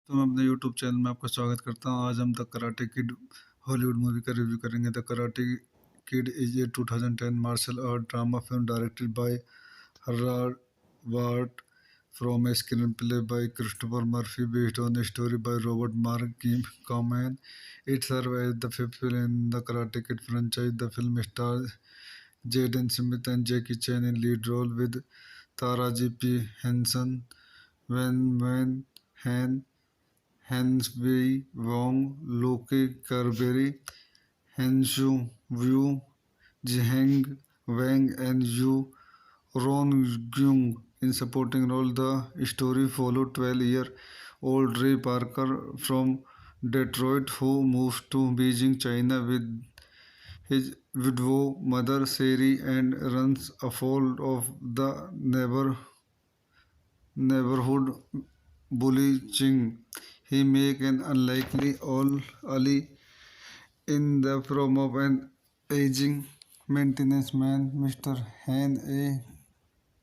तो मैं अपने यूट्यूब चैनल में आपका स्वागत करता हूँ। आज हम the karate kid Hollywood movie का रिव्यू करेंगे। The karate kid is a 2010 martial art drama film directed by Harald Zwart from a screenplay by Christopher Murphy based on a story by Robert Mark Kamen. It serves as the fifth film in the Karate Kid franchise. The film stars Jaden Smith and Jackie Chan in lead role with Taraji P. Henson, Wen Han, Henswei Wong, Loki Carberry, Henshu Wu, Jiheng Wang, and Yu Ron-gyung in supporting role. The story followed 12-year-old Ray Parker from Detroit who moves to Beijing, China with his widow mother Sherry and runs afoul of the neighborhood bully Ching. He makes an unlikely ally in the form of an aging maintenance man, Mr. Han, a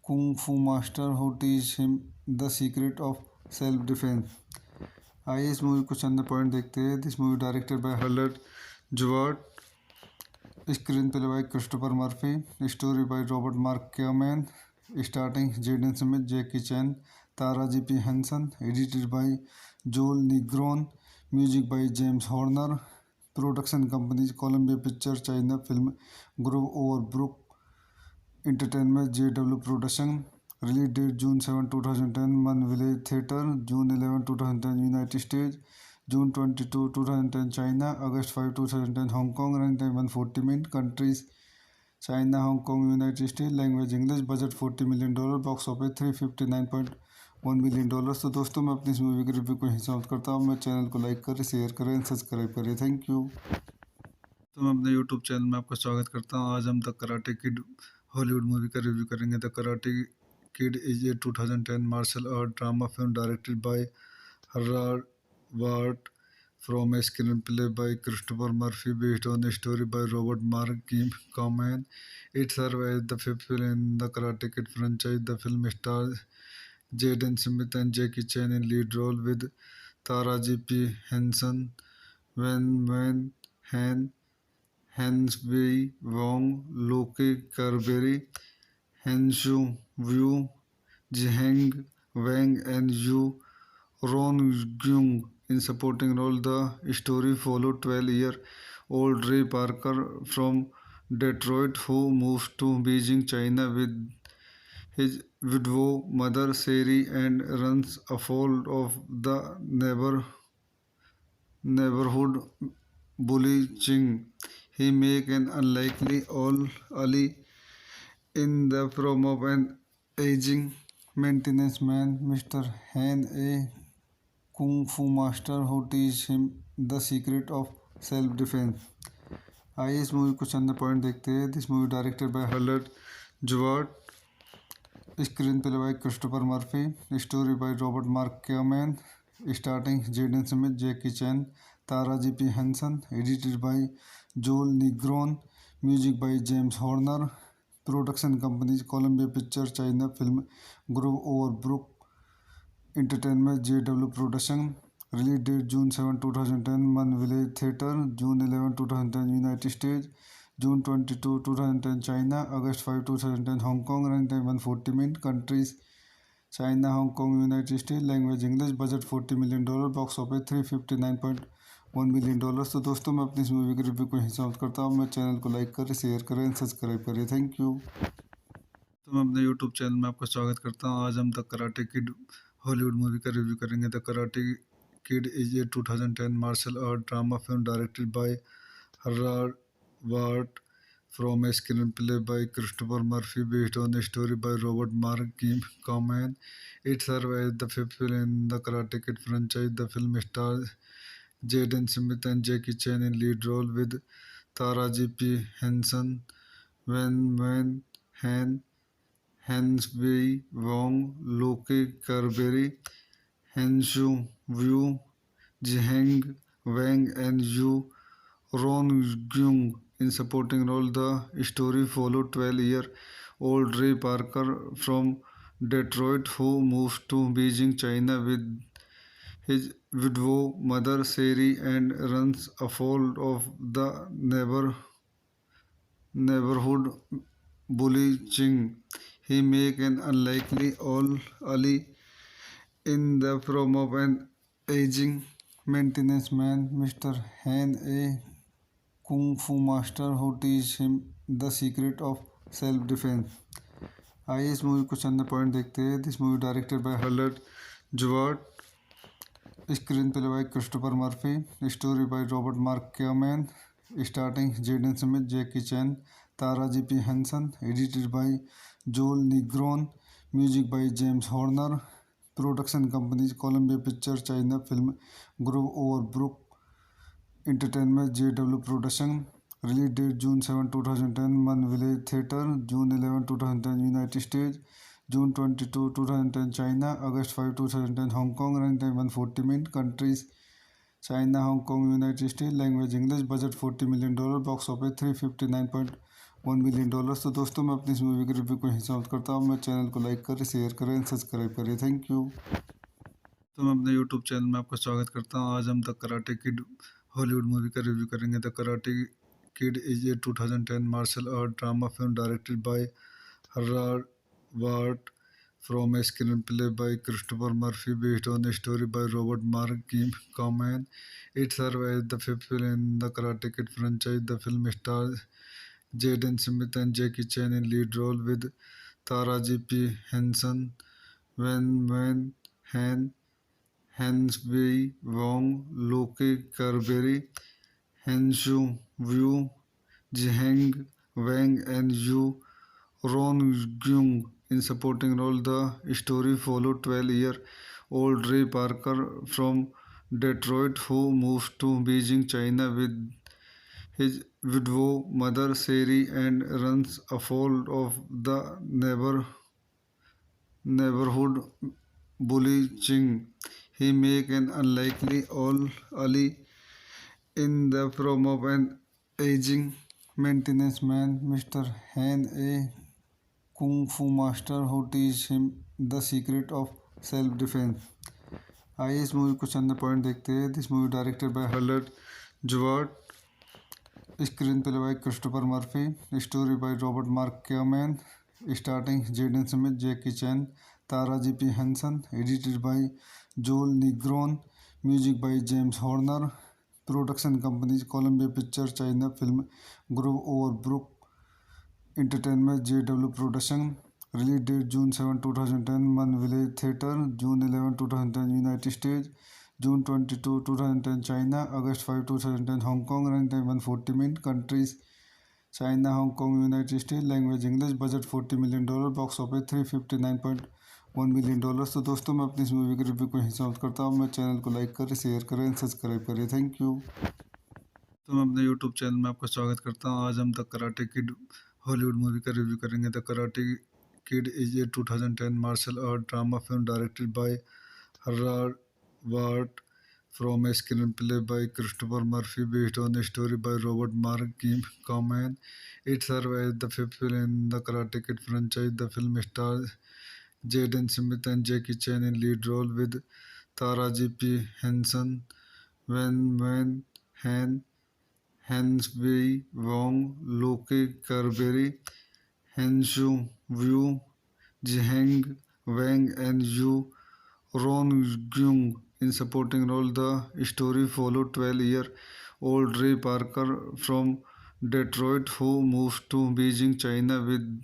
kung fu master who teaches him the secret of self defense. आइए इस movie को चंद point देखते हैं। This movie directed by Harald Zwart, screenplay by Christopher Murphy, story by Robert Mark Kamen, starting Jaden Smith, Jackie Chan, Taraji P Henson, edited by Joel Negron, music by James Horner, production companies Columbia Picture, China Film Group, Overbrook Entertainment, JW production. Release date June 7, 2010 Mann Village theatre, June 11, 2010 United States, June 22, 2010 China, August 5, 2010 Hong Kong. Run time 140 minute. Countries China, Hong Kong, United States. Language English. Budget $40 million. Box office $359.1 million. तो दोस्तों मैं अपनी इस movie के review को यहीं समाप्त करता हूँ। मेरे चैनल को लाइक करें, शेयर करें, सब्सक्राइब करें। Thank you. तो मैं अपने यूट्यूब चैनल में आपका स्वागत करता हूँ। आज हम the karate kid Hollywood movie का रिव्यू करेंगे। The karate kid is a 2010 martial art drama film directed by Harald Zwart from a screenplay by Christopher Murphy based on a story by Robert Mark Kamen. It serves as the fifth film in the Karate Kid franchise. The film stars Jaden Smith and Jackie Chan in lead role with Taraji P. Henson, Wen Han, Henswei Wong, Loki Carberry, Henshu Wu, Jiheng Wang, and Yu Ron-gyung in supporting role. The story followed 12-year-old Ray Parker from Detroit who moves to Beijing, China with his widow mother Sherry and runs afoul of the neighborhood bully Ching. He makes an unlikely ally in the form of an aging maintenance man, Mr. Han, a kung fu master who teaches him the secret of self defense. आइए इस movie को चंद point देखते हैं। This movie directed by Harald Zwart, screenplay by Christopher Murphy, story by Robert Mark Kamen, starring Jaden Smith, Jackie Chan, Tara J.P. Henson, edited by Joel Negron, music by James Horner, production companies Columbia Pictures, China Film Group, Overbrook Entertainment, JW Production, release date June 7, 2010, One Village Theatre, June 11, 2010, United States, June 22, 2010, China, August 5, 2010, Hong Kong, runtime 140 minutes, countries China, Hong Kong, United States, language English, budget $40 million, box office $359.1 million। तो दोस्तों मैं अपनी इस movie के review को यहीं समाप्त करता हूँ। मैं चैनल को लाइक करें, शेयर करें, सब्सक्राइब करें। Thank you. तो मैं अपने यूट्यूब चैनल में आपका स्वागत करता हूँ। आज हम the karate kid Hollywood movie का रिव्यू करेंगे। The karate kid is a 2010 martial art drama film directed by Harald Zwart from a screenplay by Christopher Murphy based on a story by Robert Mark Kamen. It serves as the fifth film in the Karate Kid franchise. The film stars Jaden Smith and Jackie Chan in lead role with Tara J.P. Henson, Wen Wen Han, Henswei Wong, Loki Carberry, Henshu Wu, Jiheng Wang, and Yu Ron-gyung in supporting role. The story followed 12-year-old Ray Parker from Detroit who moves to Beijing, China with his widow mother Sherry and runs afoul of the neighborhood bully Ching. He makes an unlikely ally in the form of an aging maintenance man, Mr. Han, a kung fu master who teach him the secret of self defense। आइए इस movie को चंद point देखते हैं। This movie directed by Harald Zwart, screenplay by Christopher Murphy, story by Robert Mark Kamen, starting Jaden Smith, Jackie Chan, Taraji P. Henson, edited by Joel Negron, music by James Horner, production companies Columbia Pictures, China Film Group, Overbrook Entertainment, JW Production, release date June 7, 2010, One Village Theatre, June 11, 2010, United States, June 22, 2010, China, August 5, 2010, Hong Kong, runtime 140 minutes, countries China, Hong Kong, United States, language English, budget $40 million, box office $359.1 million। तो दोस्तों मैं अपनी इस movie के review को यहीं समाप्त करता हूँ। मैं चैनल को लाइक करें, शेयर करें, सब्सक्राइब करें। Thank you. तो मैं अपने यूट्यूब चैनल में आपका स्वागत करता हूँ। आज हम the karate kid Hollywood movie का रिव्यू करेंगे। The karate kid is a 2010 martial art drama film directed by Harald Zwart from a screenplay by Christopher Murphy based on a story by Robert Mark Kamen. It serves as the fifth film in the Karate Kid franchise. The film stars Jaden Smith and Jackie Chan in lead role with Tara J.P. Henson, Wen Wen Han, Henswei Wong, Loki Carberry, Henshu Wu, Jiheng Wang, and Yu Ron-gyung in supporting role. The story followed 12-year-old Ray Parker from Detroit who moves to Beijing, China with his widow mother Sherry and runs afoul of the neighborhood bully Ching. He makes an unlikely ally in the form of an aging maintenance man, Mr. Han, a kung fu master who teach him the secret of self defense। आइए इस movie को चंद point देखते हैं। This movie directed by Harald Zwart, screenplay by Christopher Murphy, story by Robert Mark Kamen, starting Jaden Smith, Jackie Chan, Taraji P. Henson, edited by Joel Negron, music by James Horner, production companies Columbia Pictures, China Film Group, Overbrook Entertainment, JW Production, release date June 7, 2010, One Village Theatre, June 11, 2010, United States, June 22, 2010, China, August 5, 2010, Hong Kong, runtime 140 minutes, countries China, Hong Kong, United States, language English, budget $40 million, box office $359.1 million। तो दोस्तों मैं अपनी इस movie के review को यहीं समाप्त करता हूँ। मैं चैनल को लाइक करें, शेयर करें, सब्सक्राइब करें। Thank you. तो मैं अपने यूट्यूब चैनल में आपका स्वागत करता हूँ। आज हम the karate kid Hollywood movie का रिव्यू करेंगे। The karate kid is a 2010 martial art drama film directed by Harald Ward from a screenplay by Christopher Murphy based on a story by Robert Mark Kamen. It served as the fifth film in the Karate Kid franchise. The film stars Jaden Smith and Jackie Chan in lead role with Taraji P. Henson, Wen Wen Han, Hans Wei Wong, Loki Carberry, Henshu Wu, Jiheng Wang, and Yu Ron-gyung in supporting role. The story followed 12-year-old Ray Parker from Detroit who moves to Beijing, China with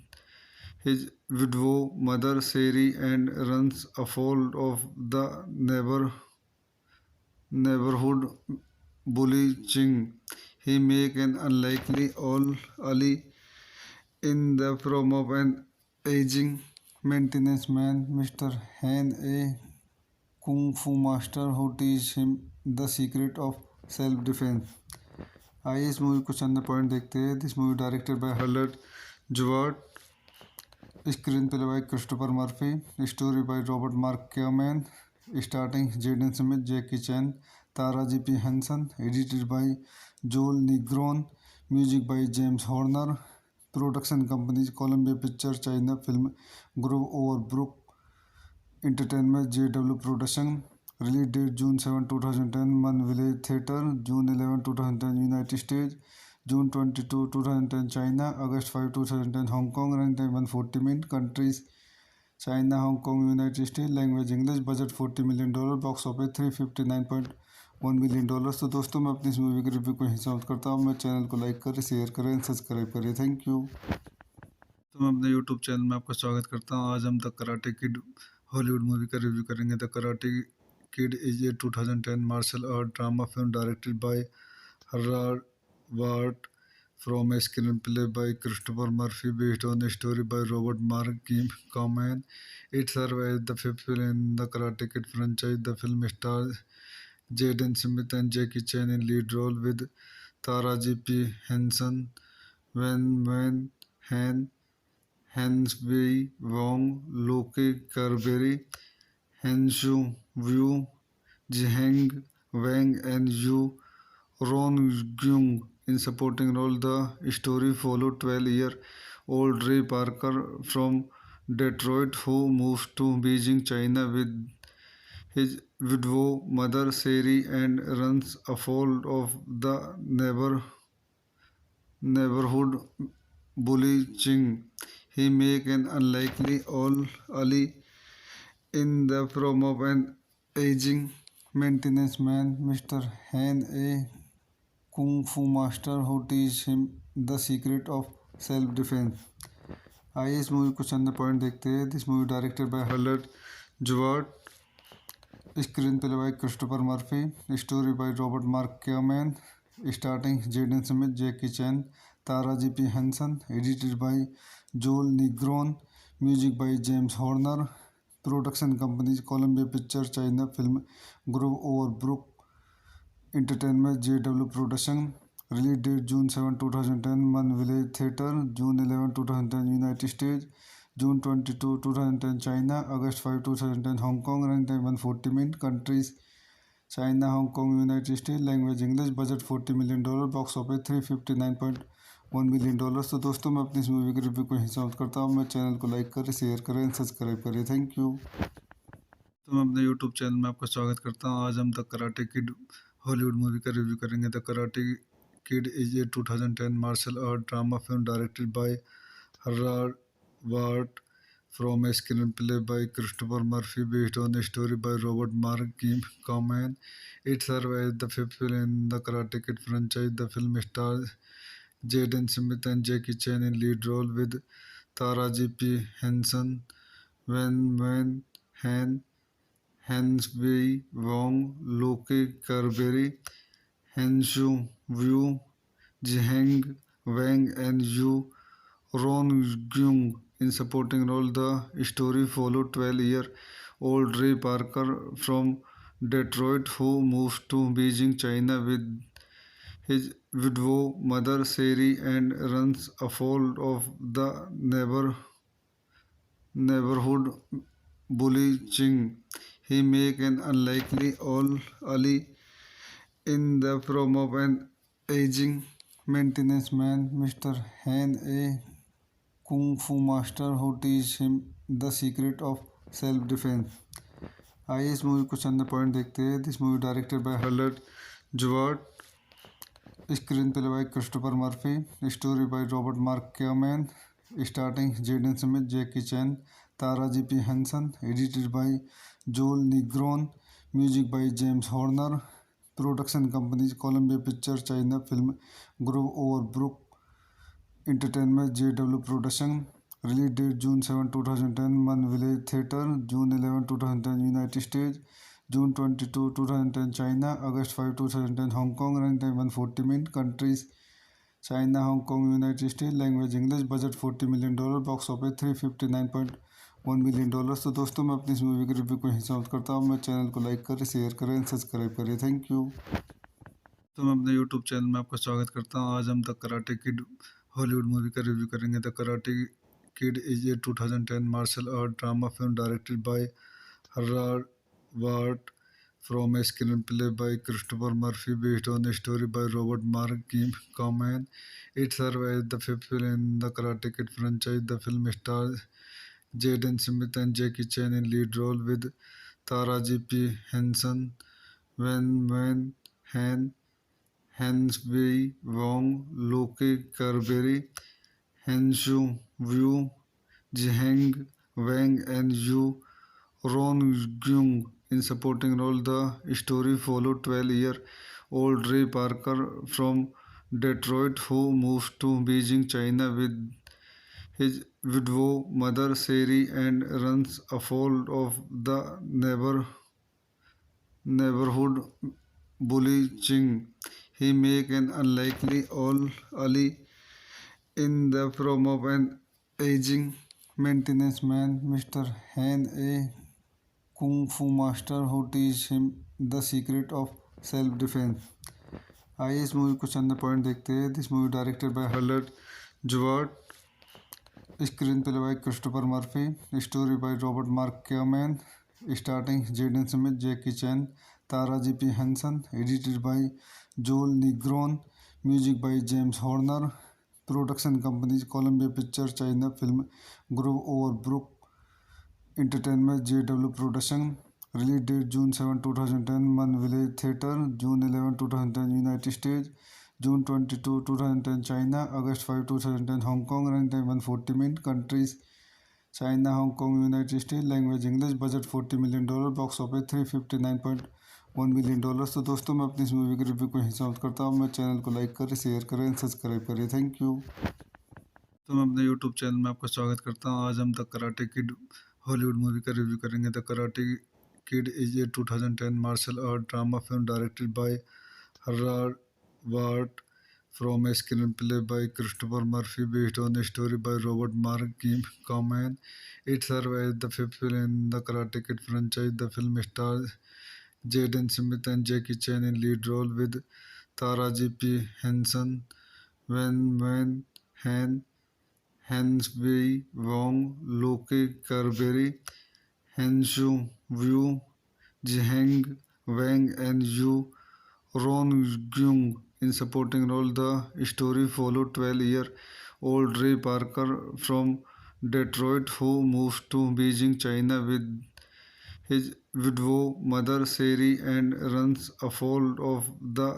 his widow mother Sherry and runs afoul of the neighborhood bully Ching. He makes an unlikely ally in the form of an aging maintenance man, Mr. Han, a kung fu master who teaches him the secret of self-defense. आइए इस movie कुछ अन्य point देखते हैं. This movie directed by Harald Zwart, screenplay by Christopher Murphy, story by Robert Mark Kamen, starting Jaden Smith, Jackie Chan, Taraji P Henson, edited by Joel Negron, music by James Horner, production companies Columbia Picture, China Film Group, Overbrook Entertainment, JW production. Release date June 7, 2010 Mann Village theatre, June 11, 2010 United States, June 22, 2010 China, August 5, 2010 Hong Kong. Run time 140 minute. Countries China, Hong Kong, United States. Language English. Budget $40 million. Box office $359.1 million. तो दोस्तों मैं अपनी इस movie के review को यहीं समाप्त करता हूँ. मेरे चैनल को लाइक करें, शेयर करें, सब्सक्राइब करें. Thank you. तो मैं अपने यूट्यूब चैनल में आपका स्वागत करता हूँ. आज हम the karate kid Hollywood movie का रिव्यू करेंगे. The karate kid is a 2010 martial art drama film directed by Harald Zwart from a screenplay by Christopher Murphy based on a story by Robert Mark Kamen. It served as the fifth film in the Karate Kid franchise. The film stars Jaden Smith and Jackie Chan in lead role with Taraji P. Henson, Wen Wen Han, Hans Wei Wong, Loki Carberry, Henshu Wu, Jiheng Wang, and Yu Ron-gyung in supporting role. The story followed 12-year-old Ray Parker from Detroit who moves to Beijing, China with his widow mother Sherry and runs afoul of the neighborhood bully Ching. He makes an unlikely ally in the form of an aging maintenance man, Mr. Han, a kung fu master who teaches him the secret of self-defense. आइए इस movie कुछ अन्य point देखते हैं. This movie directed by Harald Zwart, screenplay by Christopher Murphy, story by Robert Mark Kamen, starting Jaden Smith, Jackie Chan, Taraji P Henson, edited by Joel Negron, music by James Horner, production companies Columbia Picture, China Film Group, Overbrook Entertainment, JW production. Release date June 7, 2010 Mann Village theatre, June 11, 2010 United States, June 22, 2010 China, August 5, 2010 Hong Kong. Run time 140 minute. Countries China, Hong Kong, United States. Language English. Budget $40 million. Box office $359.1 million. तो दोस्तों मैं अपनी इस movie के review को यहीं समाप्त करता हूँ. मेरे चैनल को लाइक करें, शेयर करें, सब्सक्राइब करें. Thank you. तो मैं अपने यूट्यूब चैनल में आपका स्वागत करता हूँ. आज हम the karate kid Hollywood movie का रिव्यू करेंगे. The karate kid is a 2010 martial art drama film directed by Harald Zwart from a screenplay by Christopher Murphy based on a story by Robert Mark Kamen. It served as the fifth film in the Karate Kid franchise. The film stars Jaden Smith and Jackie Chan in lead role with Taraji P. Henson, Wen Wen Han, Hans Wei Wong, Loki Carberry, Henshu Wu, Jiheng Wang, and Yu Ron-gyung in supporting role. The story followed 12-year-old Ray Parker from Detroit who moves to Beijing, China with his widow mother Sherry and runs afoul of the neighborhood bully Ching. he make an unlikely old Ali in the form of an aging maintenance man, Mr. Han, a kung fu master who teach him the secret of self-defense. आइए इस movie कुछ अंदर point देखते हैं. This movie directed by Harald Zwart, screenplay by Christopher Murphy, story by Robert Mark Kamen, starting Jaden Smith, Jackie Chan, Taraji P Henson, edited by Joel Negron, music by James Horner, production companies Columbia Picture, China Film Group, Overbrook Entertainment, JW production. Release date June 7, 2010 Mann Village theatre, June 11, 2010 United States, June 22, 2010 China, August 5, 2010 Hong Kong. Run time 140 minute. Countries China, Hong Kong, United States. Language English. Budget $40 million. Box office $359.1 million. तो दोस्तों मैं अपनी इस movie के review को यहीं समाप्त करता हूँ. मेरे चैनल को लाइक करें, शेयर करें, सब्सक्राइब करें. Thank you. तो मैं अपने यूट्यूब चैनल में आपका स्वागत करता हूँ. आज हम the karate kid Hollywood movie का रिव्यू करेंगे. The karate kid is a 2010 martial art drama film directed by Harald Zwart from a screenplay by Christopher Murphy based on a story by Robert Mark Kamen. It serves as the fifth film in the Karate Kid franchise. The film stars Jaden Smith and Jackie Chan in lead role with Tara J.P. Henson, Wen Wen Han, Hans Wei Wong, Loke Carberry, Henshu Wu, Zheng Wang, and Yu Ron-gyung in supporting role. The story followed 12-year-old Ray Parker from Detroit who moves to Beijing, China with his widow mother Sherry and runs afoul of the neighborhood bully Ching. He make an unlikely old Ali in the form of an aging maintenance man, Mr. Han, a kung fu master who teach him the secret of self defense. आइए इस movie कुछ अंदर point देखते हैं. This movie directed by Harald Zwart, screenplay by Christopher Murphy, story by Robert Mark Kamen, starting Jaden Smith, Jackie Chan, Taraji P Henson, edited by Joel Negron, music by James Horner, production companies Columbia Picture, China Film Group, Overbrook Entertainment, JW production. Release date June 7, 2010 Mann Village theatre, June 11, 2010 United States, June 22, 2010 China, August 5, 2010 Hong Kong. Run time 140 minute. Countries China, Hong Kong, United States. Language English. Budget $40 million. Box office $359.1 million. तो दोस्तों मैं अपनी इस movie के review को यहीं समाप्त करता हूँ. मेरे चैनल को लाइक करें, शेयर करें, सब्सक्राइब करें. Thank you. तो मैं अपने यूट्यूब चैनल में आपका स्वागत करता हूँ. आज हम the karate kid Hollywood movie का रिव्यू करेंगे. The karate kid is a 2010 martial art drama film directed by Harald Zwart from a screenplay by Christopher Murphy based on a story by Robert Mark Kamen. It serves as the fifth film in the Karate Kid franchise. The film stars Jaden Smith and Jackie Chan in lead role with Tara J.P. Henson, Wen Wen Han, Hans Wei Wong, Loke Carberry, Henshu Wu, Zheng Wang, and Yu Ron-gyung in supporting role. The story followed 12-year-old Ray Parker from Detroit who moves to Beijing, China with his widow mother Sherry and runs afoul of the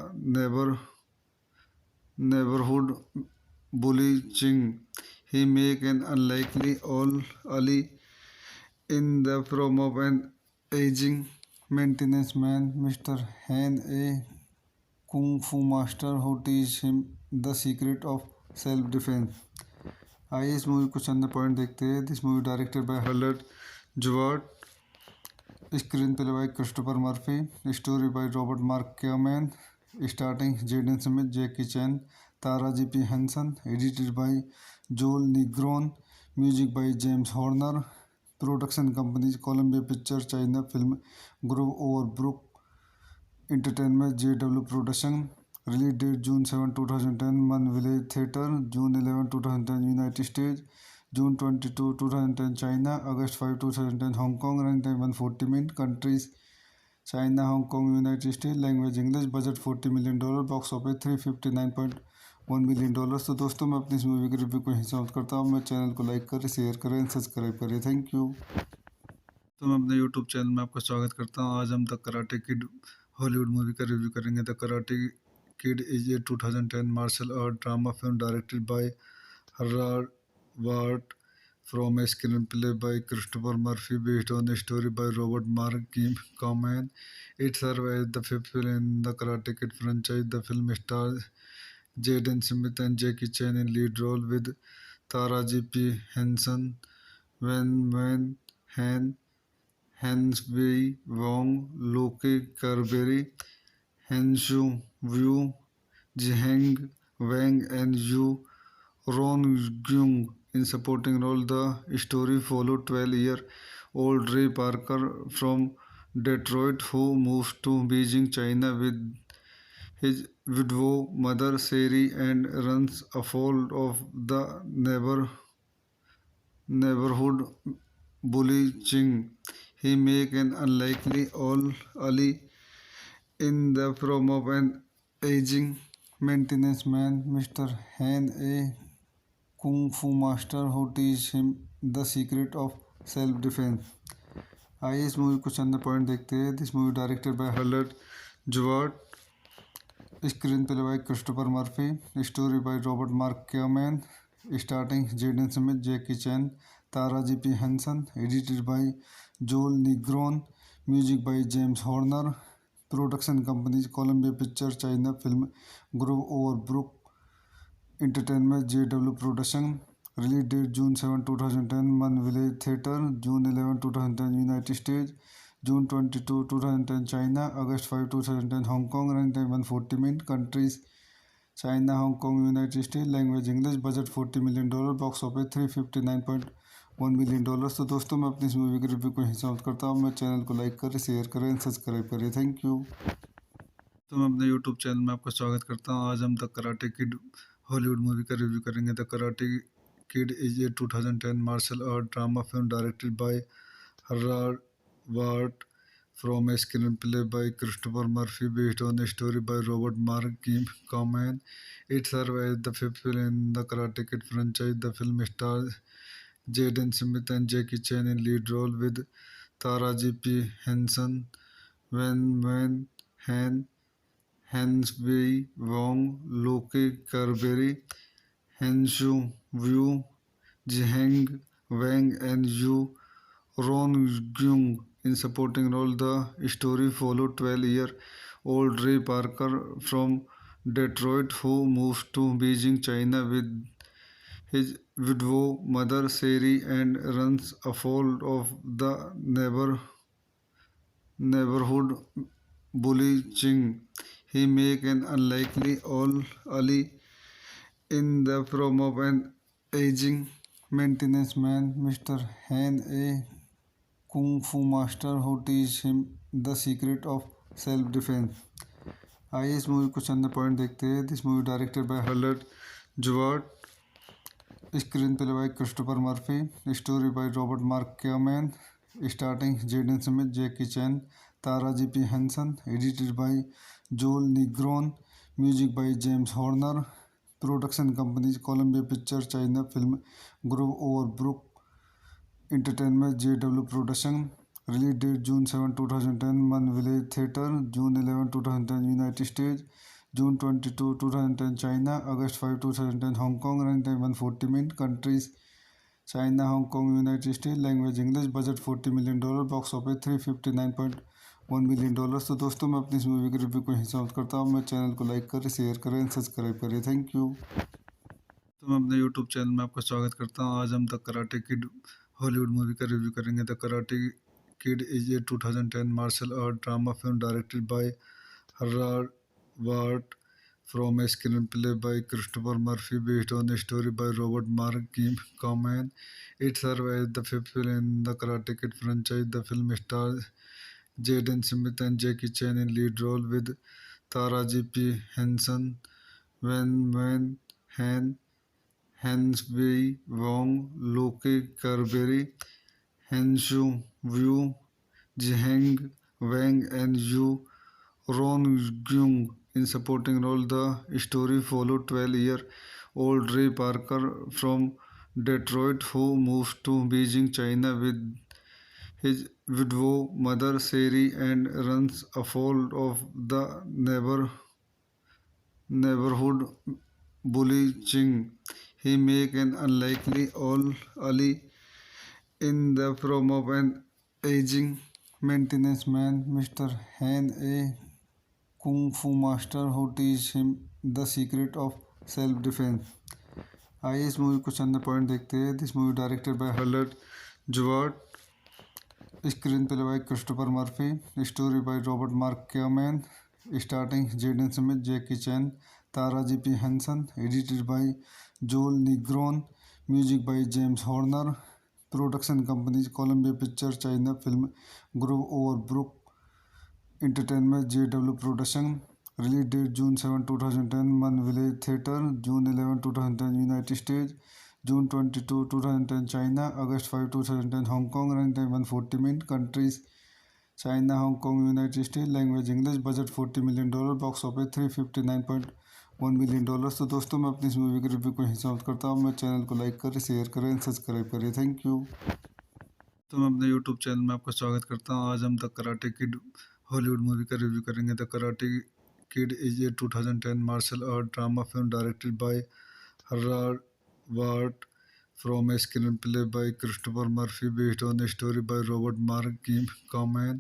neighborhood bully Ching. He make an unlikely old Ali in the form of an aging maintenance man, Mr. Han, a kung fu master who teach him the secret of self defense. आइए इस movie कुछ अंदर point देखते हैं. This movie directed by Harald Zwart, screenplay by Christopher Murphy, story by Robert Mark Kamen, starting Jaden Smith, Jackie Chan, Taraji P Henson, edited by Joel Negron, music by James Horner, production companies Columbia Picture, China Film Group, Overbrook Entertainment, JW production. Release date June 7, 2010 Mann Village theatre, June 11, 2010 United States, June 22, 2010 China, August 5, 2010 Hong Kong, runtime 140 minutes, countries China, Hong Kong, United States, language English, budget $40 million, box office $359.1 million। तो दोस्तों मैं अपनी इस movie के review को यहीं समाप्त करता हूँ। मेरे चैनल को लाइक करें, शेयर करें, सब्सक्राइब करें। Thank you. तो मैं अपने यूट्यूब चैनल में आपका स्वागत करता हूँ। आज हम the karate kid Hollywood movie का रिव्यू करेंगे। The karate kid is a 2010 martial art drama film directed by Harald Zwart from a screenplay by Christopher Murphy based on a story by Robert Mark Kim Coleman. It serves as the fifth film in the Karate Kid franchise. The film stars Jaden Smith and Jackie Chan in lead role with Taraji P. Henson, Wen Wen Han, Wei Wong, Loki Carberry, Henshu Wu, Jiheng Wang, and Yu Ron Gyung in supporting role. The story followed 12-year-old Ray Parker from Detroit who moves to Beijing, China with his widow mother Sherry and runs afoul of the neighborhood bully Ching. He makes an unlikely all ally in the form of an aging maintenance man, Mr. Han, a kung fu master who teach him the secret of self defense। आइए इस movie कुछ अन्य point देखते हैं। This movie directed by Harald Zwart, screenplay by Christopher Murphy, story by Robert Mark Kamen, starting Jaden Smith, Jackie Chan, Taraji P Henson, edited by Joel Negron, music by James Horner, production companies Columbia Picture, China Film Group, Overbrook Entertainment, JW production. Release date June 7, 2010 Mann Village theatre, June 11, 2010 United States, June 22, 2010 China, August 5, 2010 Hong Kong, run time 140 minute, countries China, Hong Kong, United States, language English, budget $40 million, box office $359.1 million। तो दोस्तों मैं अपनी इस movie के review को यहीं समाप्त करता हूँ। मेरे चैनल को लाइक करें, शेयर करें, सब्सक्राइब करें। Thank you. तो मैं अपने यूट्यूब चैनल में आपका स्वागत करता हूँ। आज हम the karate kid Hollywood movie का रिव्यू करेंगे। The karate kid is a 2010 martial art drama film directed by Harald Zwart from a screenplay by Christopher Murphy based on a story by Robert Mark Kim Coleman. It serves as the fifth film in the Karate Kid franchise. The film stars Jaden Smith and Jackie Chan in lead role with Taraji P. Henson, Wen Wen Han, Wei Wong, Loki Carberry, Henshu Wu, Jiheng Wang, and Yu Ron Gyung in supporting role. The story followed 12-year-old Ray Parker from Detroit who moves to Beijing, China with his widow mother Sherry and runs afoul of the neighborhood bully Ching. He makes an unlikely all ally in the form of an aging maintenance man, Mr. Han, a kung fu master who teach him the secret of self defense। आइए इस movie कुछ अन्य point देखते हैं। This movie directed by Harald Zwart, screenplay by Christopher Murphy, story by Robert Mark Kamen, starting Jaden Smith, Jackie Chan, Taraji P Henson, edited by Joel Negron, music by James Horner, production companies Columbia Picture, China Film Group, Overbrook Entertainment, JW production. Release date June 7, 2010 Mann Village theatre, June 11, 2010 United States, June 22, 2010 China, August 5, 2010 Hong Kong, run time 140 minute, countries China, Hong Kong, United States, language English, budget $40 million, box office $359.1 million। तो दोस्तों मैं अपनी इस movie के review को यहीं समाप्त करता हूँ। मेरे चैनल को लाइक करें, शेयर करें, सब्सक्राइब करें। Thank you. तो मैं अपने यूट्यूब चैनल में आपका स्वागत करता हूँ। आज हम the karate kid Hollywood movie का रिव्यू करेंगे। The karate kid is a 2010 martial art drama film directed by Harald Zwart from a screenplay by Christopher Murphy based on a story by Robert Mark Kim Coleman. It serves as the fifth film in the Karate Kid franchise. The film stars Jaden Smith and Jackie Chan in lead role with Taraji P. Henson, Wen Wen Han, Hans Wei Wong, Loke Carberry, Henshu Wu, Zheng Wang, and Yu Ron-gyung in supporting role. The story followed 12-year-old Ray Parker from Detroit who moves to Beijing, China with his widow mother Seri and runs afoul of the neighborhood bully Ching. He make an unlikely all ally in the form of an aging maintenance man, Mr. Han, a kung fu master who teach him the secret of self defense. आइए इस movie कुछ अन्य point देखते हैं. This movie directed by Harald Zwart, screenplay by Christopher Murphy, story by Robert Mark Kamen, starting Jaden Smith, Jackie Chan, Taraji P Henson, edited by Joel Negron, music by James Horner, production companies Columbia Picture, China Film Group, Overbrook Entertainment, JW production. Release date June 7, 2010 Mann Village theatre, June 11, 2010 United States, June 22, 2010 China, August 5, 2010 Hong Kong. Run time 140 minute. Countries China, Hong Kong, United States. Language English. Budget $40 million. Box office $359.1 million. तो दोस्तों मैं अपनी इस movie के review को यहीं समाप्त करता हूँ. मेरे चैनल को लाइक करें, शेयर करें, सब्सक्राइब करें. Thank you. तो मैं अपने यूट्यूब चैनल में आपका स्वागत करता हूँ. आज हम the karate kid Hollywood movie का रिव्यू करेंगे. The karate kid is a 2010 martial art drama film directed by Harald Zwart from a screenplay by Christopher Murphy based on a story by Robert Mark Kamen.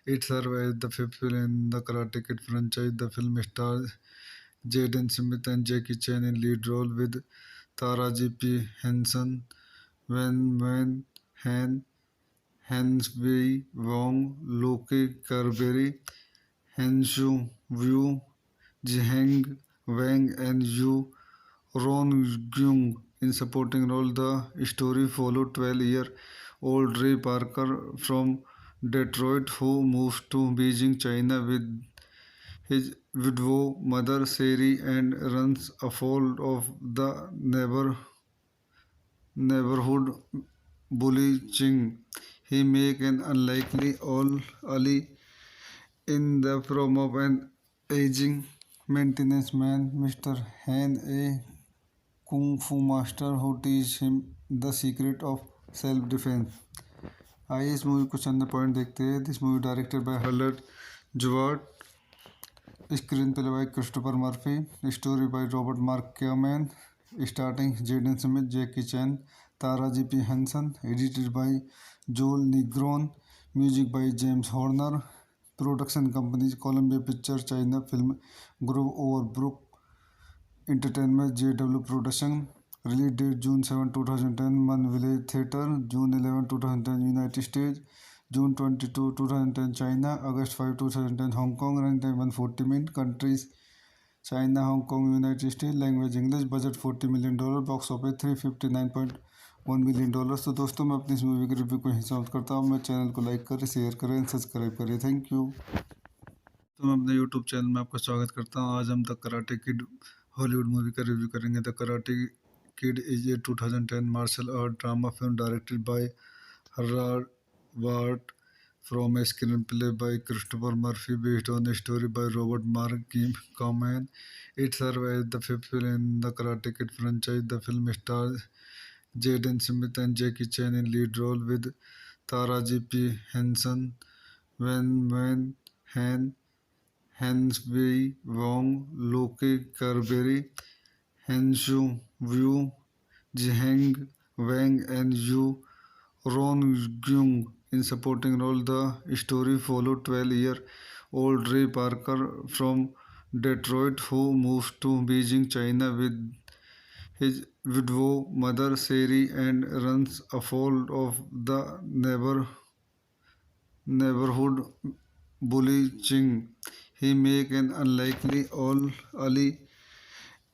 It serves as the fifth film in the Karate Kid franchise. The film stars Jaden Smith and Jackie Chan in lead role with Tara J.P. Henson, Wen Wen Han, Hans Wei Wong, Loke Carberry, Henshu Wu, Zheng Wang, and Yu Ron-gyung in supporting role. The story followed 12-year-old Ray Parker from Detroit who moves to Beijing, China with his widow mother Seri and runs afoul of the neighborhood bully Ching. He make an unlikely all ally in the form of an aging maintenance man, Mr. Han, a kung fu master who teach him the secret of self defense. आइए इस movie कुछ अन्य point देखते हैं. This movie directed by Harald Zwart, screenplay by Christopher Murphy, story by Robert Mark Kamen, starting Jaden Smith, Jackie Chan, Taraji P Henson, edited by Joel Negron, music by James Horner, production companies Columbia Picture, China Film Group, Overbrook Entertainment, JW production. Release date June 7, 2010 Mann Village theatre, June 11, 2010 United States, June 22, 2010 China, August 5, 2010 Hong Kong. Run time 140 minute. Countries China, Hong Kong, United States. Language English. Budget $40 million. Box office $359.1 million. तो दोस्तों मैं अपनी इस movie के review को यहीं समाप्त करता हूँ. मेरे चैनल को लाइक करें, शेयर करें, सब्सक्राइब करें. Thank you. तो मैं अपने यूट्यूब चैनल में आपका स्वागत करता हूँ. आज हम the karate kid Hollywood movie का रिव्यू करेंगे. The karate kid is a 2010 martial art drama film directed by Harald Zwart from a screenplay by Christopher Murphy based on a story by Robert Mark Kamen. It serves as the fifth film in the Karate Kid franchise. The film stars Jaden Smith and Jackie Chan in lead role with Tara J.P. Henson, Wen Wen Han, Hans Wei Wong, Loke Carberry, Henshu Wu, Zheng Wang, and Yu Ron-gyung in supporting role. The story followed 12-year-old Ray Parker from Detroit who moves to Beijing, China with his widow mother Seri and runs afoul of the neighborhood bully Ching. He make an unlikely all ally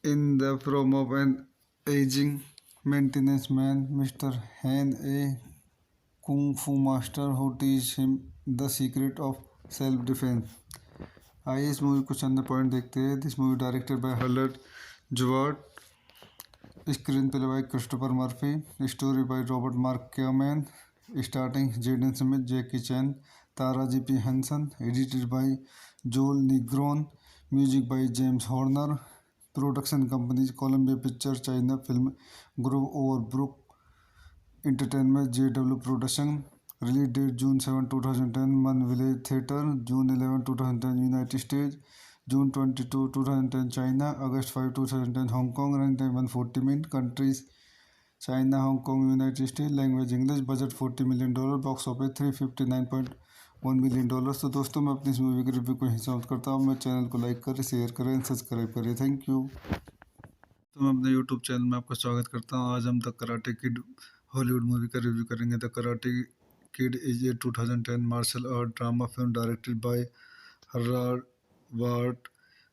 in the form of an aging maintenance man, Mr. Han, a kung fu master who teach him the secret of self defense. आइए इस movie कुछ अन्य point देखते हैं. This movie directed by Harald Zwart, screenplay by Christopher Murphy, story by Robert Mark Kamen, starting Jaden Smith, Jackie Chan, Taraji P Henson, edited by Joel Negron, music by James Horner, production companies Columbia Picture, China Film Group, Overbrook Entertainment, JW production, release date June 7, 2010, one Village theatre, June 11, 2010 United States, June 22, 2010 China, August 5, 2010 Hong Kong, run time 140 minute, countries China, Hong Kong, United States, language English, budget $40 million, box office $359.1 million. तो दोस्तों मैं अपनी इस movie के review को यहीं समाप्त करता हूँ। मेरे चैनल को लाइक करें, शेयर करें, सब्सक्राइब करें। Thank you. तो मैं अपने यूट्यूब चैनल में आपका स्वागत करता हूँ। आज हम the karate kid Hollywood movie का रिव्यू करेंगे। The karate kid is a 2010 martial art drama film directed by Harald Zwart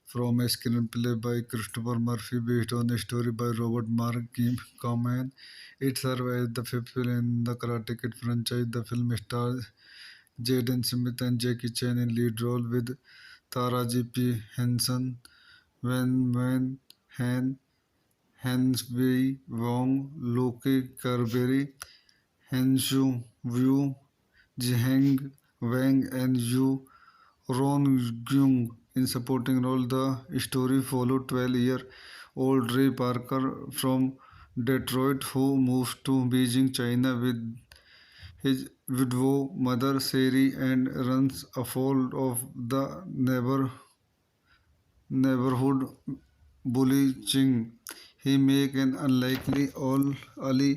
from a screenplay by Christopher Murphy based on a story by Robert Mark Kamen. It serves as the fifth film in the Karate Kid franchise. The film stars Jaden Smith and Jackie Chan in lead role with Tara J.P. Henson, Wen Han, Henswei Wong, Loki Carberry, Henshu Wu, Jiheng Wang, and Yu Ron-gyung in supporting role. The story followed 12-year-old Ray Parker from Detroit who moves to Beijing, China with his widow mother Sherry and runs afoul of the neighborhood bully Ching. He makes an unlikely ally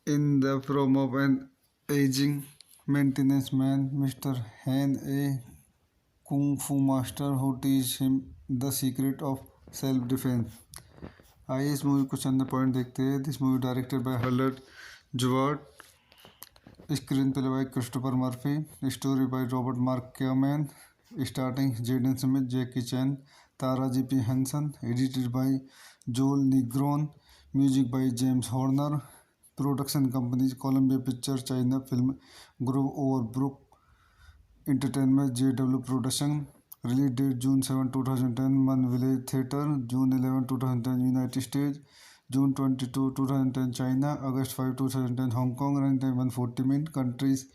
in the form of an aging maintenance man, Mr. Han, a kung fu master who teach him the secret of self defense. आइए इस movie को चंद point देखते हैं। This movie directed by Harald Zwart, screenplay by Christopher Murphy, story by Robert Mark Kamen, starting Jaden Smith, Jackie Chan, Taraji P Henson, edited by Joel Negron, music by James Horner, production companies Columbia Picture, China Film Group, Overbrook Entertainment, JW production, release date June 7, 2010, one Village theatre, June 11, 2010 United States, June 22, 2010 China, August 5, 2010 Hong Kong, run time 140 minute, countries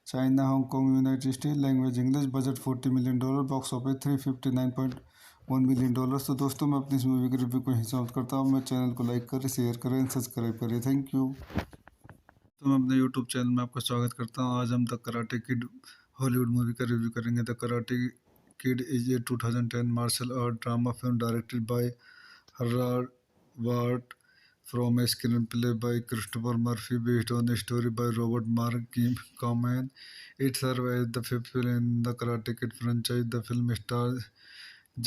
China, Hong Kong, United States, language English, budget $40 million, box office $359.1 million. तो दोस्तों मैं अपनी इस movie के review को यहीं समाप्त करता हूँ। मेरे चैनल को लाइक करें, शेयर करें, सब्सक्राइब करें। Thank you. तो मैं अपने यूट्यूब चैनल में आपका स्वागत करता हूँ। आज हम the karate kid Hollywood movie का रिव्यू करेंगे। The karate kid is a 2010 martial art drama film directed by Harald Zwart from a screenplay by Christopher Murphy based on a story by Robert Mark Kamen. It serves as the fifth film in the Karate Kid franchise. The film stars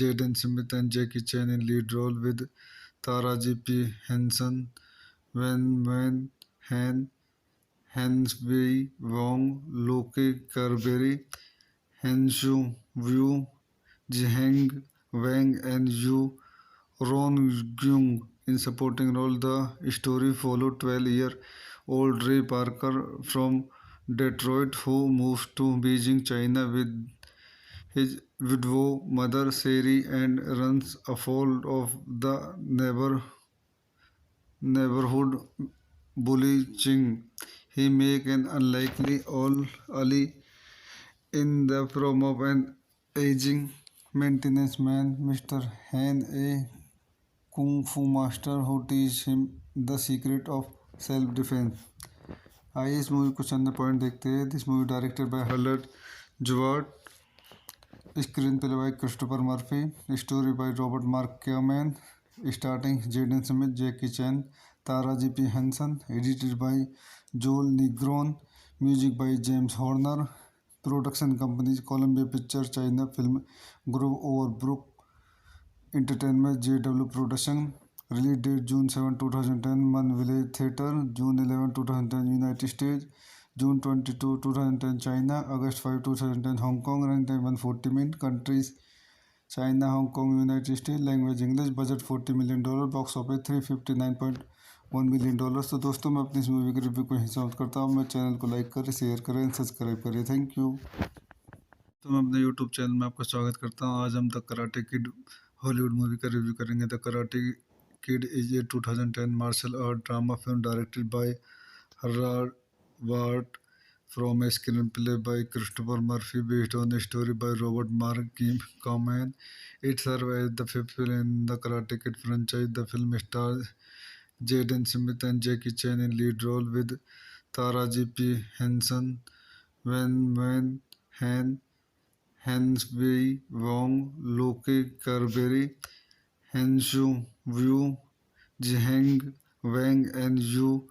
Jaden Smith and Jackie Chan in lead role with Tara J.P. Henson, Wen Han, Henswei Wong, Loki Carberry, Henshu Wu, Jiheng Wang, and Yu Ron-gyung in supporting role. The story followed 12-year-old Ray Parker from Detroit who moves to Beijing, China with his widow mother Sherry and runs afoul of the neighborhood bully Ching. He makes an unlikely ally in the form of an aging maintenance man, Mr. Han, a kung fu master who teach him the secret of self defense. आइए इस movie को चंद point देखते हैं। This movie directed by Harald Zwart, screenplay by Christopher Murphy, story by Robert Mark Kamen, starting Jaden Smith, Jackie Chan, Taraji P Henson, edited by Joel Negron, music by James Horner, production companies Columbia Picture, China Film Group, Overbrook Entertainment, JW production, release date June 7, 2010, one Village theatre, June 11, 2010 United States, June 22, 2010 China, August 5, 2010 Hong Kong, run time 140 minute, countries China, Hong Kong, United States, language English, budget $40 million, box office $359.1 million. तो दोस्तों मैं अपनी इस movie के review को यहीं समाप्त करता हूँ। मेरे चैनल को लाइक करें, शेयर करें, सब्सक्राइब करें। Thank you. तो मैं अपने यूट्यूब चैनल में आपका स्वागत करता हूँ। आज हम the karate kid Hollywood movie का रिव्यू करेंगे। The karate Kid is a 2010 martial art drama film directed by Gerard Ward from a screenplay by Christopher Murphy based on a story by Robert Mark Kim Kamen. It serves as the fifth film in the Karate Kid franchise. The film stars Jaden Smith and Jackie Chan in lead role with Taraji P. Henson, Wen Wen Han, Hans Wei Wong, Loki Carberry, Henshu Wu, Jiheng Wang, and Yu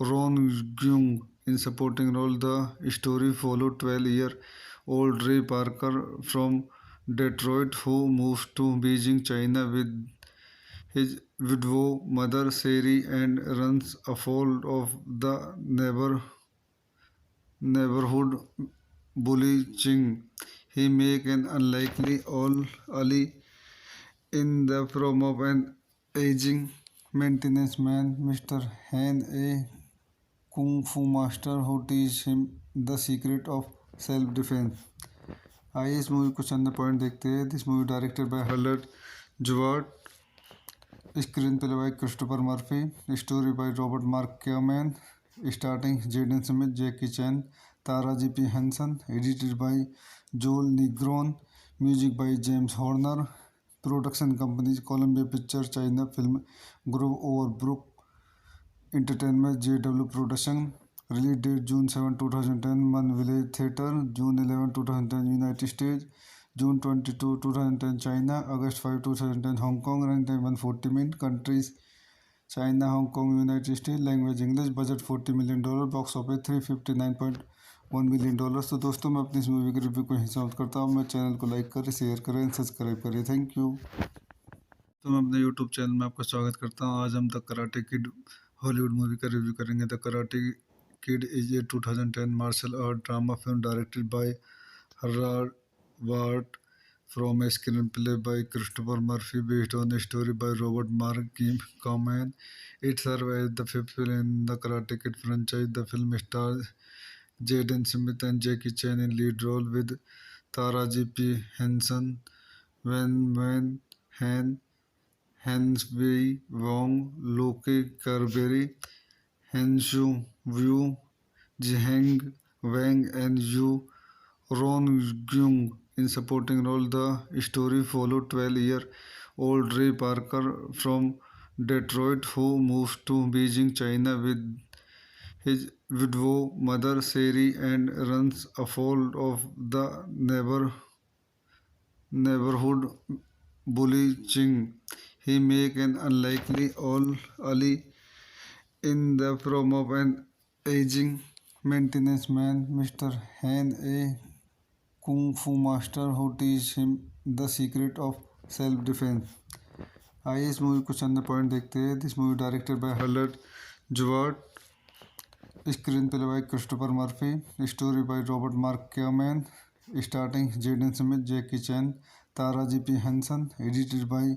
Ron-gyung in supporting role. The story followed 12-year-old Ray Parker from Detroit who moves to Beijing, China with his widow mother Seri and runs afoul of the neighborhood bully Ching. He make an unlikely all ally in the form of an aging maintenance man, Mr. Han, a kung fu master who teach him the secret of self defense. आइए इस movie को चंद point देखते हैं. This movie directed by Harald Zwart, screenplay by Christopher Murphy, story by Robert Mark Kamen, starting Jaden Smith, Jackie Chan, Taraji P Henson, edited by Joel Negron, music by James Horner, production companies Columbia Picture, China Film Group, Overbrook Entertainment, JW production. Release date June 7, 2010 Mann Village theatre, June 11, 2010 United States, June 22, 2010 China, August 5, 2010 Hong Kong. Run time 140 minute. Countries China, Hong Kong, United States. Language English. Budget $40 million. Box office $359.1 million. तो दोस्तों मैं अपनी इस movie के review को यहीं समाप्त करता हूँ. मेरे चैनल को लाइक करें, शेयर करें, सब्सक्राइब करें. Thank you. तो मैं अपने यूट्यूब चैनल में आपका स्वागत करता हूँ. आज हम the karate kid Hollywood movie का रिव्यू करेंगे. The karate kid is a 2010 martial art drama film directed by Harald Zwart from a screenplay by Christopher Murphy based on a story by Robert Mark Kim Kamen. It serves as the fifth film in the Karate Kid franchise. The film stars Jaden Smith and Jackie Chan in lead role with Taraji P. Henson, Wen Wen Han, Hans Wei Wong, Loki Carberry, Henshu Wu, Jiheng Wang, and Yu Ron-gyung in supporting role. The story followed 12-year-old Ray Parker from Detroit who moves to Beijing, China with his widow mother Seri and runs afoul of the neighborhood bully Ching. He make an unlikely all ally in the form of an aging maintenance man, Mr. Han, a kung fu master who teach him the secret of self defense. आइए इस movie को चंद point देखते हैं. This movie directed by Harald Zwart, screenplay by Christopher Murphy, story by Robert Mark Kamen, starting Jaden Smith, Jackie Chan, Taraji P Henson, edited by